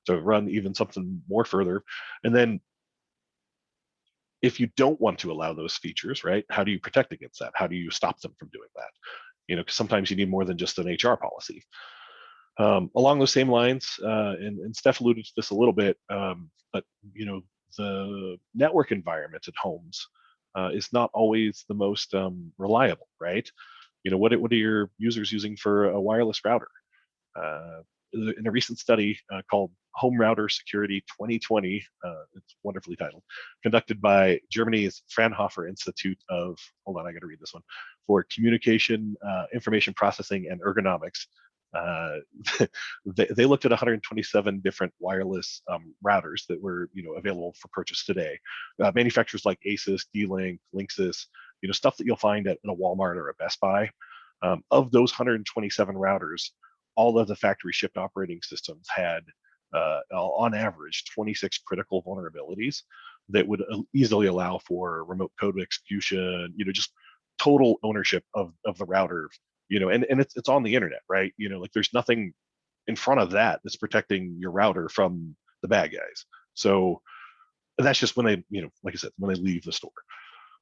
run even something more further. And then if you don't want to allow those features, right, how do you protect against that? How do you stop them from doing that? Because sometimes you need more than just an HR policy. Along those same lines, and Steph alluded to this a little bit, but the network environment at homes is not always the most reliable, right? What are your users using for a wireless router? In a recent study called Home Router Security 2020, it's wonderfully titled, conducted by Germany's Fraunhofer Institute of, hold on, I got to read this one, for Communication, Information Processing, and Ergonomics. They looked at 127 different wireless routers that were available for purchase today. Manufacturers like Asus, D-Link, Linksys, stuff that you'll find at a Walmart or a Best Buy. Of those 127 routers, all of the factory shipped operating systems had, on average, 26 critical vulnerabilities that would easily allow for remote code execution, just total ownership of the router, and it's on the internet, right? Like there's nothing in front of that that's protecting your router from the bad guys. So that's just when they, like I said, when they leave the store.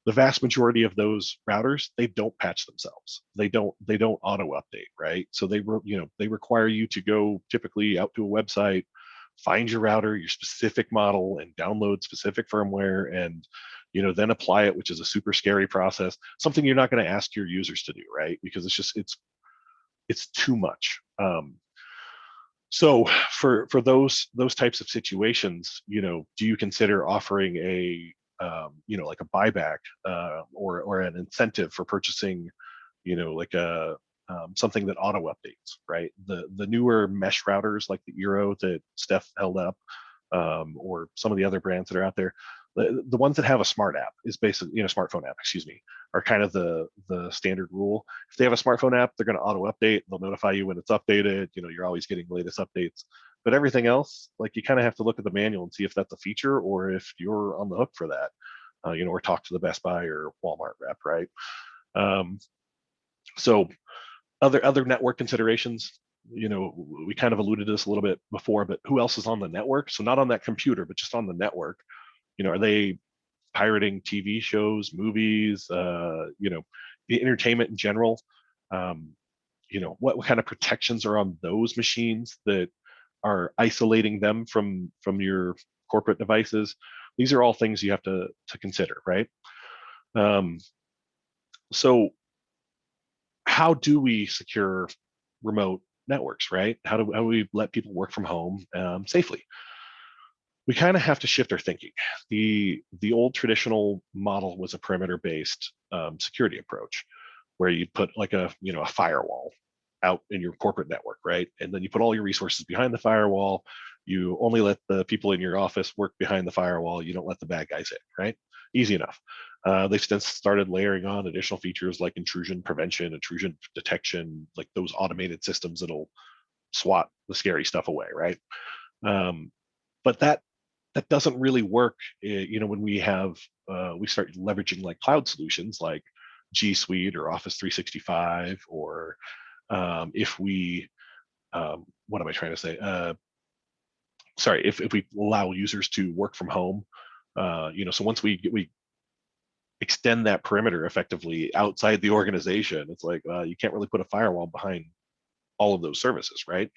The vast majority of those routers, they don't patch themselves. They don't auto update, right? So they require you to go typically out to a website, find your router, your specific model, and download specific firmware, and then apply it, which is a super scary process. Something you're not going to ask your users to do, right? Because it's too much. So for those types of situations, do you consider offering a like a buyback or an incentive for purchasing, like a something that auto updates, right? The newer mesh routers like the Eero that Steph held up, or some of the other brands that are out there, the ones that have a smart app is basically, smartphone app, excuse me, are kind of the standard rule. If they have a smartphone app, they're going to auto update. They'll notify you when it's updated. You're always getting the latest updates. But everything else, like you kind of have to look at the manual and see if that's a feature or if you're on the hook for that, or talk to the Best Buy or Walmart rep, right? So other network considerations, we kind of alluded to this a little bit before, but who else is on the network? So not on that computer, but just on the network. Are they pirating TV shows, movies, the entertainment in general? What kind of protections are on those machines that are isolating them from your corporate devices? These are all things you have to consider, right? So how do we secure remote networks, right? How do we let people work from home safely? We kind of have to shift our thinking. The old traditional model was a perimeter-based security approach, where you put like a firewall out in your corporate network, right? And then you put all your resources behind the firewall. You only let the people in your office work behind the firewall. You don't let the bad guys in, right? Easy enough. They've since started layering on additional features like intrusion prevention, intrusion detection, like those automated systems that'll swat the scary stuff away, right? But that doesn't really work, when we start leveraging like cloud solutions like G Suite or Office 365, or if we, what am I trying to say? Sorry, if we allow users to work from home, so once we extend that perimeter effectively outside the organization, it's like you can't really put a firewall behind all of those services, right?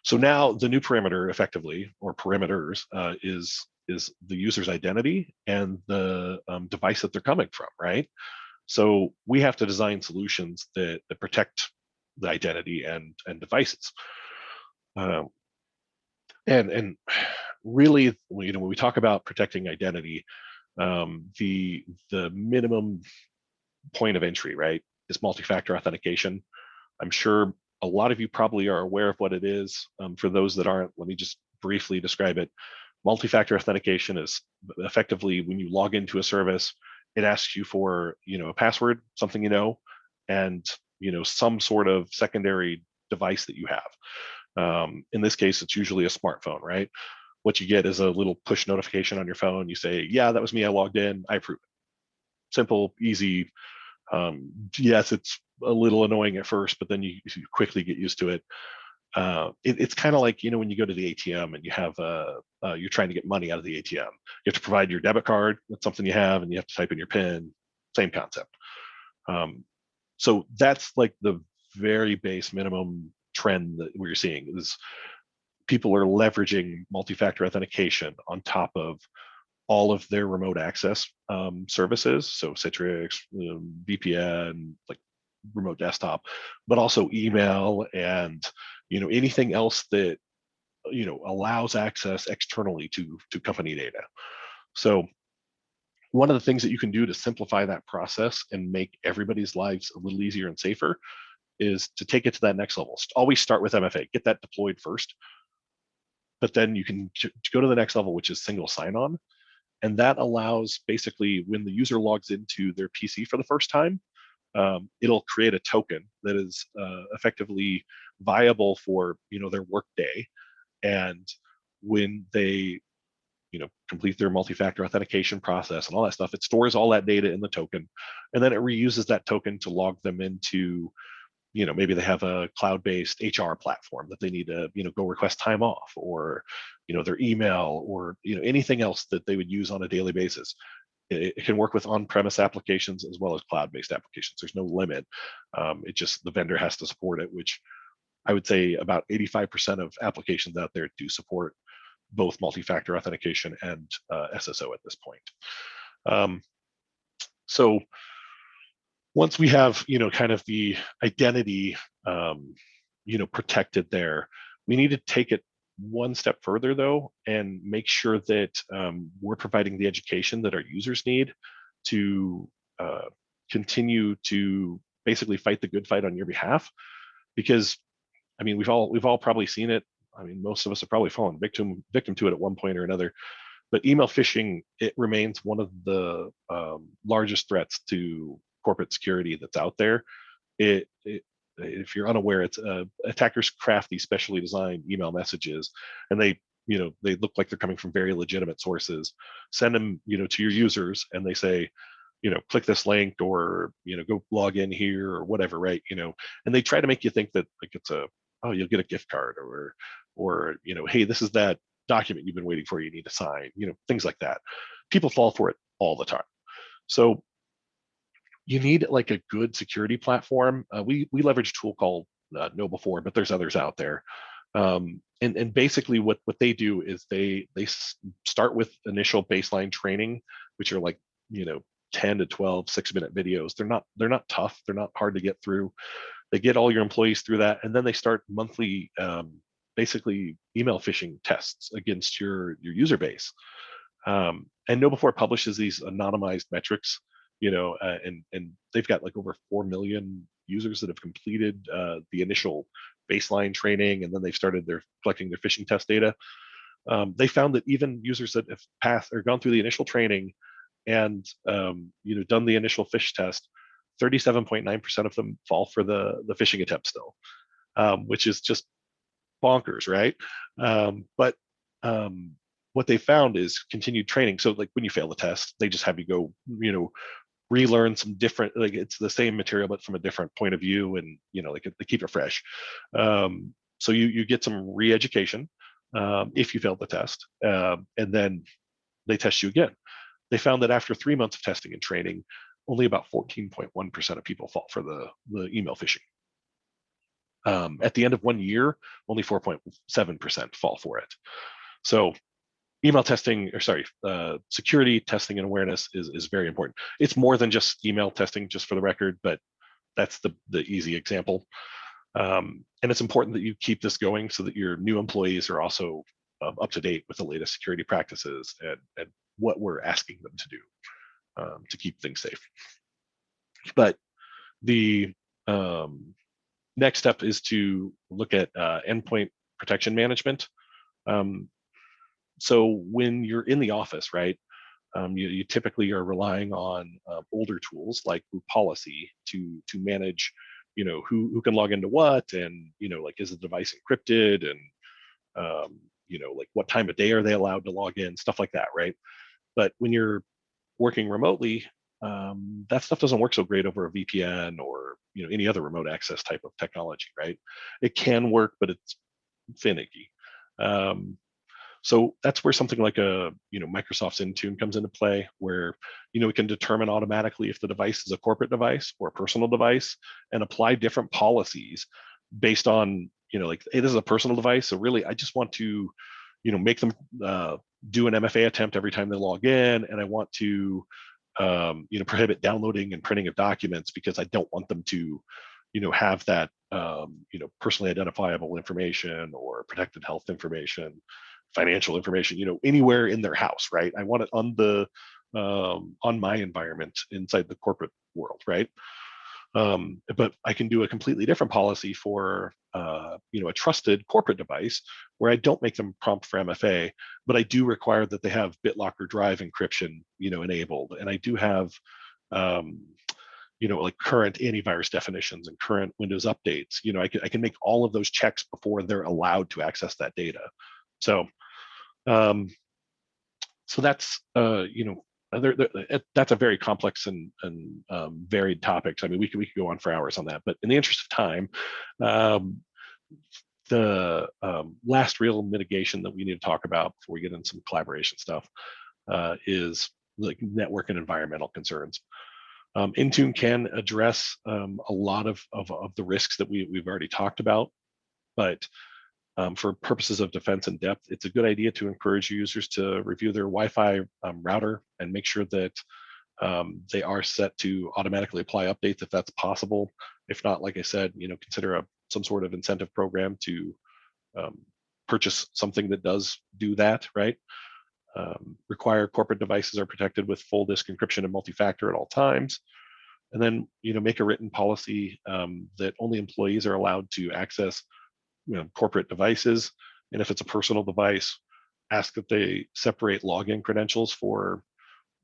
So now the new perimeter effectively, or perimeters, is the user's identity and the device that they're coming from, right? So we have to design solutions that protect the identity and devices. And really, when we talk about protecting identity, the minimum point of entry, right, is multi-factor authentication. I'm sure a lot of you probably are aware of what it is. For those that aren't, let me just briefly describe it. Multi-factor authentication is effectively when you log into a service, it asks you for a password, something and some sort of secondary device that you have. In this case, it's usually a smartphone, right? what you get is a little push notification on your phone. You say, yeah, that was me, I logged in, I approve it. Simple, easy. Yes, it's a little annoying at first, but then you quickly get used to it. It's kind of like, when you go to the ATM and you have you're trying to get money out of the ATM. You have to provide your debit card. That's something you have, and you have to type in your PIN. Same concept. So that's like the very base minimum trend that we're seeing is people are leveraging multi-factor authentication on top of all of their remote access services. So Citrix, VPN, like remote desktop, but also email and anything else that allows access externally to company data. So one of the things that you can do to simplify that process and make everybody's lives a little easier and safer is to take it to that next level. Always start with MFA, get that deployed first, but then you can go to the next level, which is single sign-on. And that allows basically when the user logs into their PC for the first time, it'll create a token that is effectively viable for their workday. And when they complete their multi-factor authentication process and all that stuff, it stores all that data in the token, and then it reuses that token to log them into maybe they have a cloud-based HR platform that they need to go request time off, or their email, or anything else that they would use on a daily basis. It can work with on-premise applications as well as cloud-based applications. There's no limit. It just, the vendor has to support it, which I would say about 85% of applications out there do support both multi-factor authentication and SSO at this point. So once we have kind of the identity protected there, we need to take it one step further though, and make sure that we're providing the education that our users need to continue to basically fight the good fight on your behalf. Because I mean, we've all probably seen it. I mean, most of us have probably fallen victim to it at one point or another. But email phishing, it remains one of the largest threats to corporate security that's out there. If you're unaware, it's attackers craft these specially designed email messages, and they look like they're coming from very legitimate sources. Send them to your users, and they say, click this link, or go log in here, or whatever, right? And they try to make you think that like it's you'll get a gift card, or hey, this is that document you've been waiting for, you need to sign, things like that. People fall for it all the time. So you need like a good security platform. We leverage a tool called KnowBe4, but there's others out there. And basically what they do is they start with initial baseline training, which are like 10 to 12 6-minute videos. They're not tough. They're not hard to get through. They get all your employees through that, and then they start monthly basically email phishing tests against your user base. And KnowBe4 publishes these anonymized metrics, and they've got like over 4 million users that have completed the initial baseline training, and then they've started collecting their phishing test data. They found that even users that have passed or gone through the initial training and done the initial phish test, 37.9% of them fall for the phishing attempt still, which is just bonkers, right? But what they found is continued training. So like when you fail the test, they just have you go, relearn some different, like it's the same material, but from a different point of view, and they keep it fresh. So you get some re-education if you failed the test, and then they test you again. They found that after 3 months of testing and training, only about 14.1% of people fall for the email phishing. At the end of 1 year, only 4.7% fall for it. So email testing, security testing and awareness is very important. It's more than just email testing, just for the record, but that's the easy example. And it's important that you keep this going so that your new employees are also up to date with the latest security practices and what we're asking them to do to keep things safe. But the next step is to look at endpoint protection management. So when you're in the office, right, you typically are relying on older tools like group policy to manage, who can log into what, and like is the device encrypted, and like what time of day are they allowed to log in, stuff like that, right? But when you're working remotely, that stuff doesn't work so great over a VPN or any other remote access type of technology, right? It can work, but it's finicky. So that's where something like a Microsoft's Intune comes into play, where it can determine automatically if the device is a corporate device or a personal device, and apply different policies based on like, hey, this is a personal device, so really I just want to make them do an MFA attempt every time they log in, and I want to prohibit downloading and printing of documents because I don't want them to have that personally identifiable information or protected health information, financial information, anywhere in their house, right? I want it on the on my environment inside the corporate world, right? But I can do a completely different policy for a trusted corporate device where I don't make them prompt for MFA, but I do require that they have BitLocker Drive encryption enabled, and I do have like current antivirus definitions and current Windows updates. I can make all of those checks before they're allowed to access that data. So that's that's a very complex and varied topic. So, I mean, we could go on for hours on that, but in the interest of time, the last real mitigation that we need to talk about before we get into some collaboration stuff is like network and environmental concerns. Intune can address a lot of the risks that we've already talked about, but for purposes of defense and depth, it's a good idea to encourage users to review their Wi-Fi router and make sure that they are set to automatically apply updates if that's possible. If not, like I said, consider some sort of incentive program to purchase something that does do that, right? Require corporate devices are protected with full disk encryption and multi-factor at all times. And then, make a written policy that only employees are allowed to access corporate devices. And if it's a personal device, ask that they separate login credentials for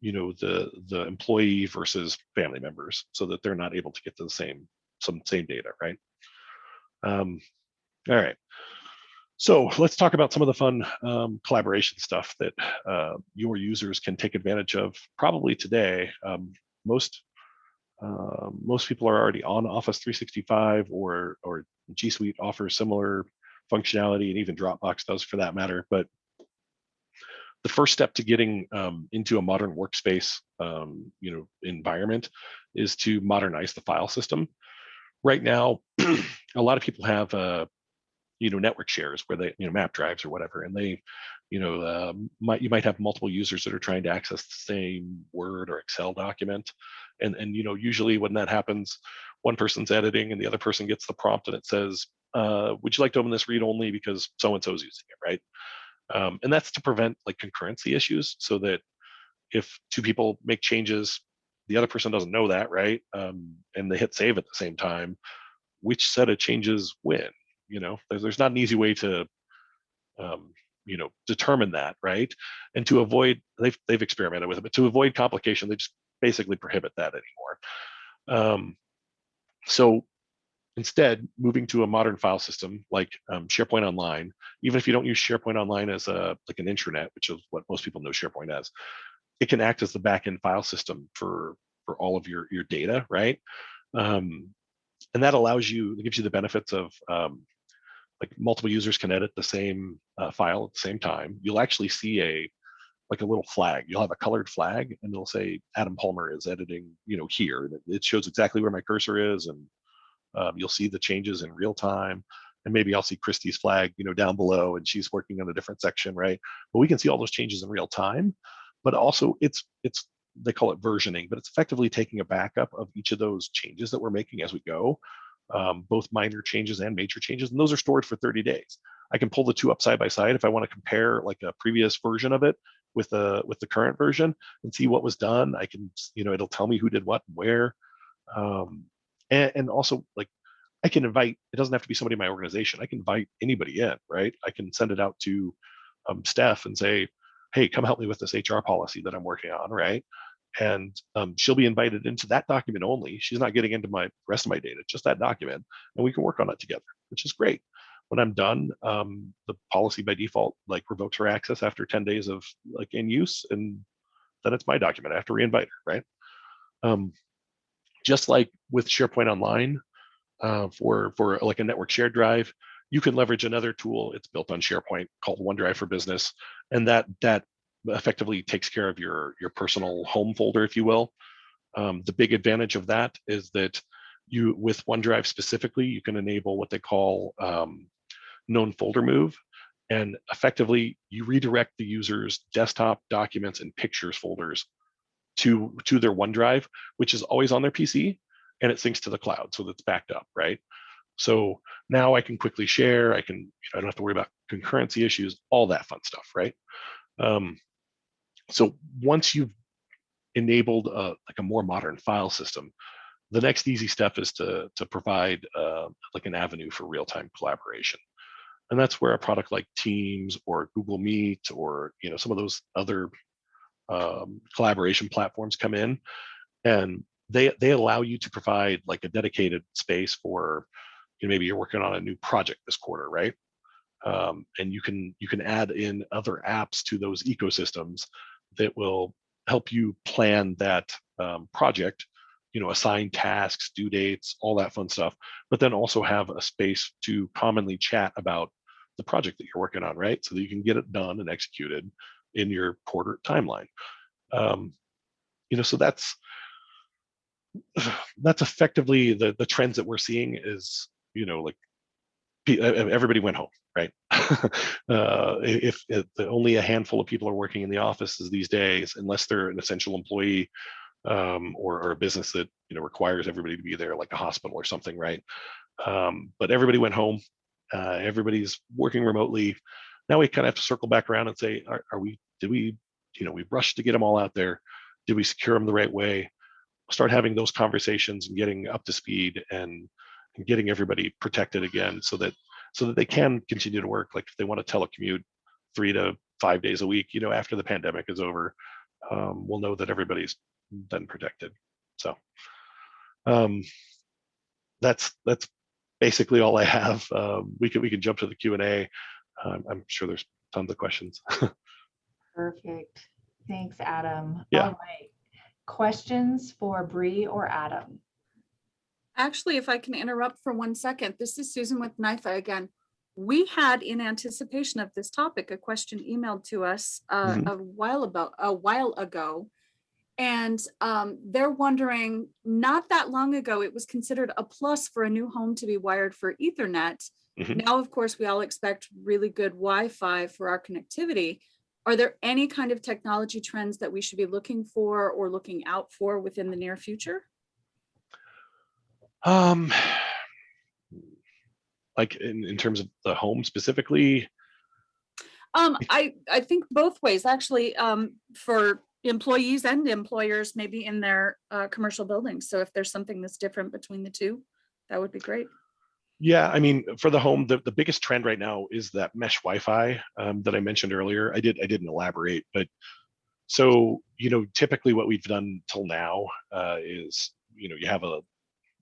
the employee versus family members, so that they're not able to get to the same data, right? All right. So let's talk about some of the fun collaboration stuff that your users can take advantage of probably today. Most people are already on Office 365, or G Suite offers similar functionality, and even Dropbox does for that matter. But the first step to getting into a modern workspace environment is to modernize the file system. Right now, a lot of people have network shares where they map drives or whatever, and they you might have multiple users that are trying to access the same Word or Excel document, and usually when that happens, one person's editing and the other person gets the prompt and it says, would you like to open this read only because so and so is using it, right? And that's to prevent like concurrency issues, so that if two people make changes, the other person doesn't know that, right? And they hit save at the same time, which set of changes win? There's not an easy way to determine that, right? And to avoid, they've experimented with it, but to avoid complication, they just basically prohibit that anymore. So instead, moving to a modern file system like SharePoint Online, even if you don't use SharePoint Online as like an intranet, which is what most people know SharePoint as, it can act as the backend file system for all of your data, right? And that gives you the benefits of like multiple users can edit the same file at the same time. You'll actually see a little flag. You'll have a colored flag, and it'll say Adam Palmer is editing, here. It shows exactly where my cursor is, and you'll see the changes in real time. And maybe I'll see Christie's flag, down below, and she's working on a different section, right? But we can see all those changes in real time. But also, it's they call it versioning, but it's effectively taking a backup of each of those changes that we're making as we go. Both minor changes and major changes, and those are stored for 30 days. I can pull the two up side by side if I want to compare like a previous version of it with the current version and see what was done. I can, it'll tell me who did what and where. And also, like, I can invite, it doesn't have to be somebody in my organization. I can invite anybody in, right? I can send it out to Steph and say, hey, come help me with this HR policy that I'm working on, right? And she'll be invited into that document only. She's not getting into my rest of my data, just that document, and we can work on it together, which is great. when I'm done, the policy by default like revokes her access after 10 days of like in use, and then it's my document. I have to reinvite her, right? Just like with SharePoint Online, for like a network shared drive, you can leverage another tool. It's built on SharePoint called OneDrive for Business, and that effectively takes care of your personal home folder, if you will. The big advantage of that is that you, with OneDrive specifically, you can enable what they call known folder move, and effectively you redirect the user's desktop, documents, and pictures folders to their OneDrive, which is always on their PC, and it syncs to the cloud, so that's backed up, right? So now I can quickly share. I don't have to worry about concurrency issues, all that fun stuff, right? So once you've enabled like a more modern file system, the next easy step is to provide like an avenue for real-time collaboration. And that's where a product like Teams or Google Meet or some of those other collaboration platforms come in, and they allow you to provide like a dedicated space for maybe you're working on a new project this quarter, right? And you can add in other apps to those ecosystems that will help you plan that project, assign tasks, due dates, all that fun stuff, but then also have a space to commonly chat about the project that you're working on, right? So that you can get it done and executed in your quarter timeline. So that's effectively the trends that we're seeing is, like everybody went home, right? if only a handful of people are working in the offices these days, unless they're an essential employee, or a business that requires everybody to be there, like a hospital or something, right? But everybody went home. Everybody's working remotely. Now we kind of have to circle back around and say, did we rushed to get them all out there? Did we secure them the right way? Start having those conversations and getting up to speed and getting everybody protected again, so that they can continue to work. Like if they want to telecommute 3 to 5 days a week, after the pandemic is over, we'll know that everybody's then protected. So that's basically all I have. We can jump to the Q&A. I'm sure there's tons of questions. Perfect. Thanks, Adam. Yeah. All right. Questions for Bree or Adam? Actually, if I can interrupt for 1 second, this is Susan with NIFA again. We had, in anticipation of this topic, a question emailed to us a while ago. And they're wondering, not that long ago, it was considered a plus for a new home to be wired for Ethernet. Now, of course, we all expect really good Wi-Fi for our connectivity. Are there any kind of technology trends that we should be looking for or looking out for within the near future? Like in terms of the home specifically? I think both ways, actually, for employees and employers, maybe in their commercial buildings. So if there's something that's different between the two, that would be great. Yeah, I mean, for the home, the biggest trend right now is that mesh Wi-Fi that I mentioned earlier. I didn't elaborate, but so typically what we've done till now is you have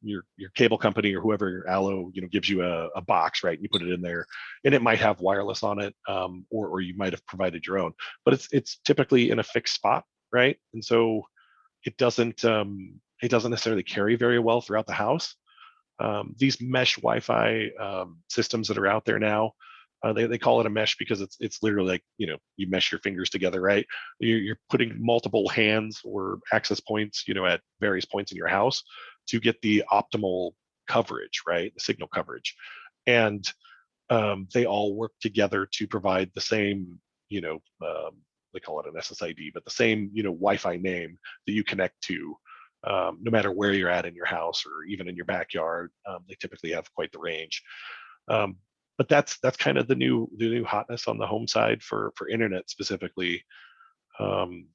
your cable company or whoever, Allo, gives you a box, right? You put it in there, and it might have wireless on it, or you might have provided your own, but it's typically in a fixed spot, right? And so it doesn't necessarily carry very well throughout the house. These mesh Wi-Fi systems that are out there now, they call it a mesh because it's literally like you mesh your fingers together, right? You're putting multiple hands or access points, at various points in your house to get the optimal coverage, right? The signal coverage, and they all work together to provide the same, they call it an SSID, but the same Wi-Fi name that you connect to. No matter where you're at in your house or even in your backyard, they typically have quite the range. But that's kind of the new hotness on the home side for internet specifically. On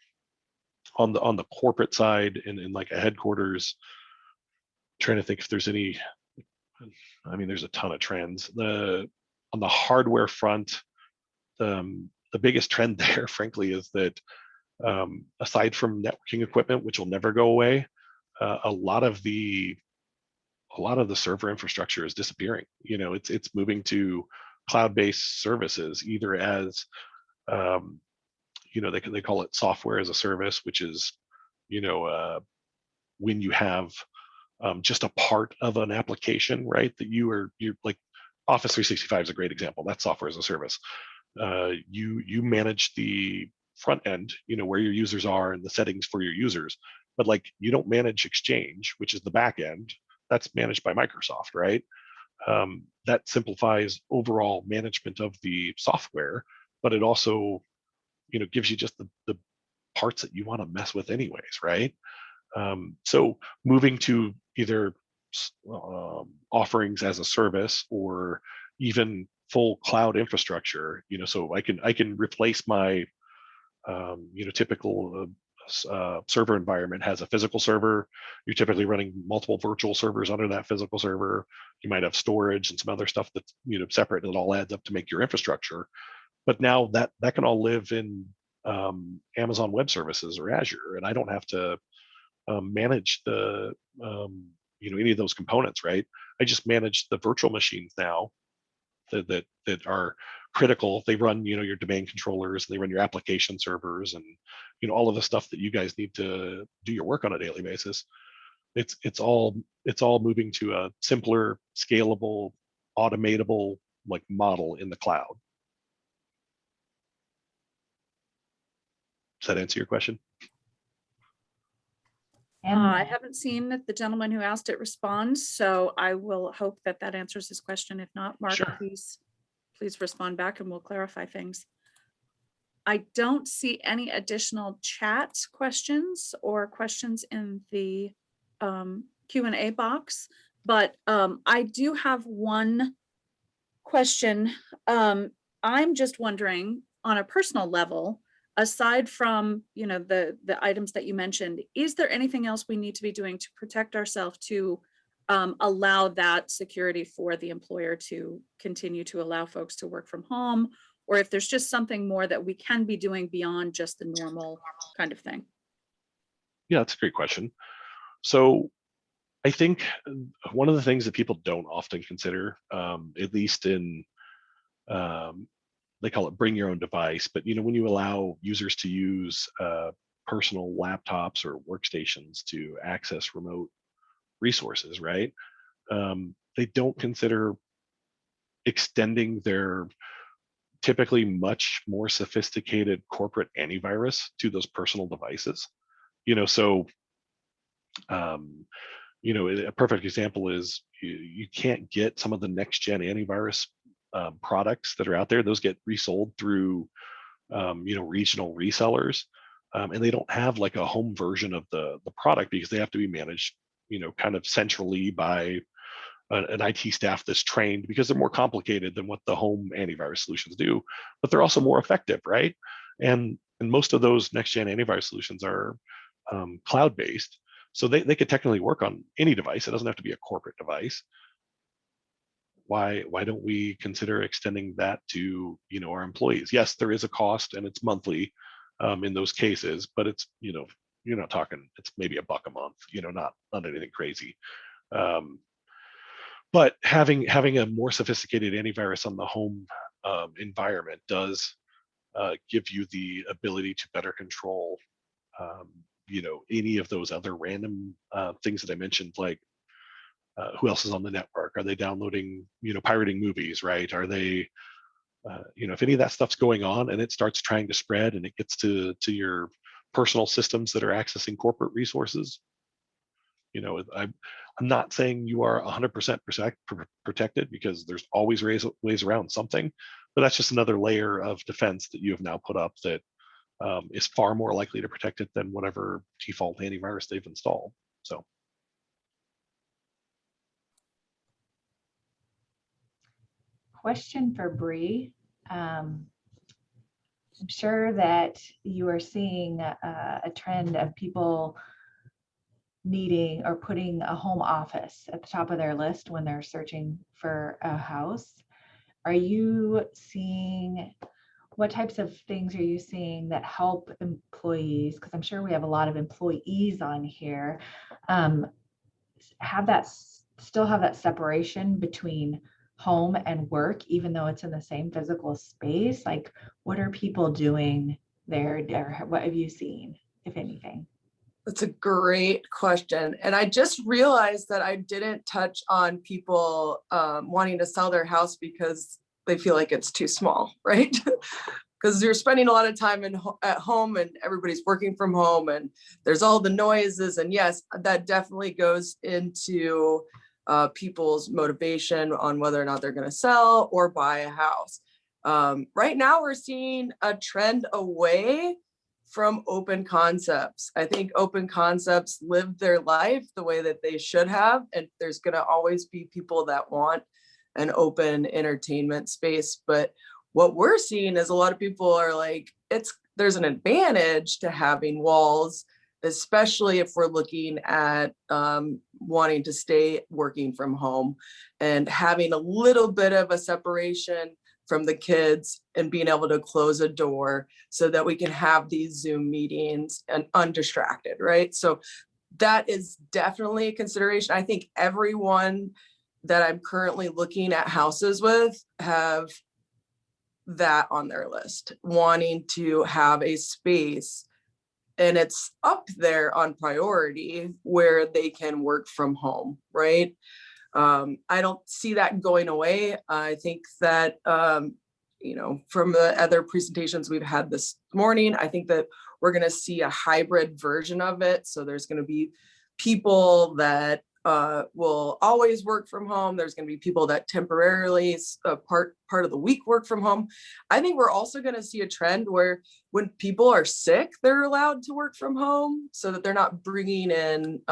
the corporate side, in like a headquarters, trying to think if there's any. I mean, there's a ton of trends. On the hardware front, the biggest trend there, frankly, is that aside from networking equipment, which will never go away, a lot of the a lot of the server infrastructure is disappearing. It's moving to cloud-based services, either as they call it software as a service, which is when you have just a part of an application, right? That you're like Office 365 is a great example. That's software as a service. You manage the front end, where your users are and the settings for your users, but like you don't manage Exchange, which is the back end. That's managed by Microsoft, right? That simplifies overall management of the software, but it also gives you just the parts that you want to mess with anyways, right? So moving to either offerings as a service or even full cloud infrastructure, so I can replace my typical server environment has a physical server. You're typically running multiple virtual servers under that physical server. You might have storage and some other stuff that's separate, and it all adds up to make your infrastructure. But now that can all live in Amazon Web Services or Azure, and I don't have to manage the any of those components, right? I just manage the virtual machines now that are critical. They run your domain controllers, and they run your application servers, and all of the stuff that you guys need to do your work on a daily basis. It's all moving to a simpler, scalable, automatable like model in the cloud. Does that answer your question? I haven't seen the gentleman who asked it respond, so I will hope that answers his question. If not, Mark, Sure. please respond back and we'll clarify things. I don't see any additional chat questions or questions in the Q&A box, but I do have one question. I'm just wondering, on a personal level, aside from the items that you mentioned, is there anything else we need to be doing to protect ourselves to allow that security for the employer to continue to allow folks to work from home, or if there's just something more that we can be doing beyond just the normal kind of thing? Yeah, that's a great question. So I think one of the things that people don't often consider, at least in they call it bring your own device, but when you allow users to use personal laptops or workstations to access remote resources, right? They don't consider extending their typically much more sophisticated corporate antivirus to those personal devices. So a perfect example is you can't get some of the next gen antivirus products that are out there. Those get resold through regional resellers, and they don't have like a home version of the product because they have to be managed kind of centrally by an IT staff that's trained, because they're more complicated than what the home antivirus solutions do, but they're also more effective, right? And most of those next gen antivirus solutions are cloud based, so they could technically work on any device. It doesn't have to be a corporate device. Why don't we consider extending that to our employees? Yes, there is a cost, and it's monthly in those cases, but it's you're not talking, it's maybe $1 a month, not anything crazy. But having a more sophisticated antivirus on the home environment does give you the ability to better control any of those other random things that I mentioned, like who else is on the network? Are they downloading, pirating movies, right? Are they, if any of that stuff's going on and it starts trying to spread and it gets to your personal systems that are accessing corporate resources, I'm not saying you are 100% protected, because there's always ways around something, but that's just another layer of defense that you have now put up that is far more likely to protect it than whatever default antivirus they've installed. So. Question for Bree. I'm sure that you are seeing a trend of people needing or putting a home office at the top of their list when they're searching for a house. Are you seeing, what types of things are you seeing that help employees? Because I'm sure we have a lot of employees on here. Have that still have that separation between home and work, even though it's in the same physical space? Like, what are people doing there? What have you seen, if anything? That's a great question. And I just realized that I didn't touch on people wanting to sell their house because they feel like it's too small, right? Because you're spending a lot of time at home and everybody's working from home and there's all the noises. And yes, that definitely goes into people's motivation on whether or not they're going to sell or buy a house. Right now, we're seeing a trend away from open concepts. I think open concepts live their life the way that they should have. And there's going to always be people that want an open entertainment space. But what we're seeing is a lot of people are like, there's an advantage to having walls, especially if we're looking at wanting to stay working from home and having a little bit of a separation from the kids and being able to close a door so that we can have these Zoom meetings and undistracted, right? So that is definitely a consideration. I think everyone that I'm currently looking at houses with have that on their list, wanting to have a space, and it's up there on priority where they can work from home, right? I don't see that going away. I think that, from the other presentations we've had this morning, I think that we're going to see a hybrid version of it. So there's going to be people that will always work from home. There's going to be people that temporarily part of the week work from home. I think we're also going to see a trend where when people are sick, they're allowed to work from home so that they're not bringing in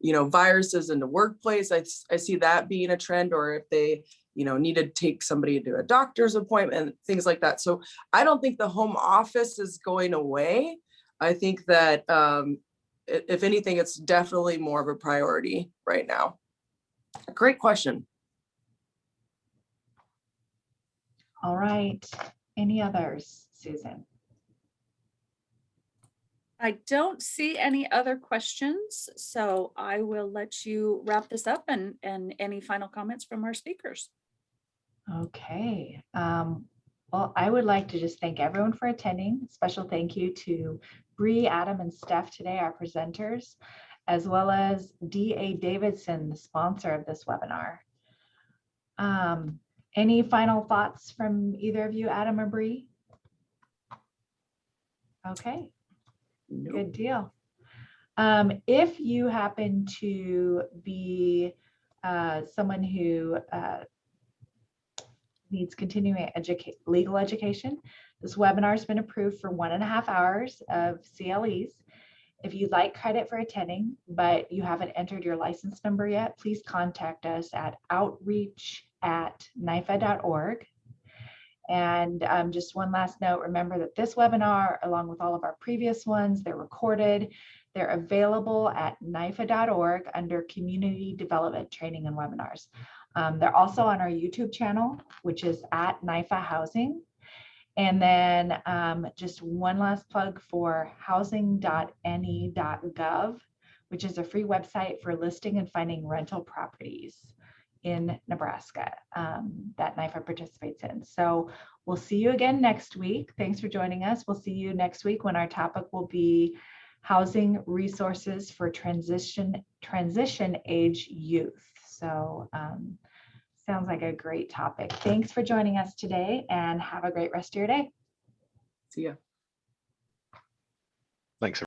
viruses in the workplace. I see that being a trend, or if they, need to take somebody to a doctor's appointment, things like that. So I don't think the home office is going away. I think that if anything, it's definitely more of a priority right now. Great question. All right. Any others, Susan? I don't see any other questions, so I will let you wrap this up and any final comments from our speakers. Okay. Well, I would like to just thank everyone for attending. Special thank you to Bree, Adam, and Steph today, our presenters, as well as D.A. Davidson, the sponsor of this webinar. Any final thoughts from either of you, Adam or Bree? Okay. Nope. Good deal. If you happen to be someone who needs continuing legal education, this webinar has been approved for 1.5 hours of CLEs. If you'd like credit for attending, but you haven't entered your license number yet, please contact us at outreach@NIFA.org. And just one last note, remember that this webinar, along with all of our previous ones, they're recorded. They're available at NIFA.org under Community Development Training and Webinars. They're also on our YouTube channel, which is at NIFA Housing. And then just one last plug for housing.ne.gov, which is a free website for listing and finding rental properties in Nebraska that NIFA participates in. So we'll see you again next week. Thanks for joining us. We'll see you next week when our topic will be housing resources for transition age youth. So sounds like a great topic. Thanks for joining us today and have a great rest of your day. See ya. Thanks.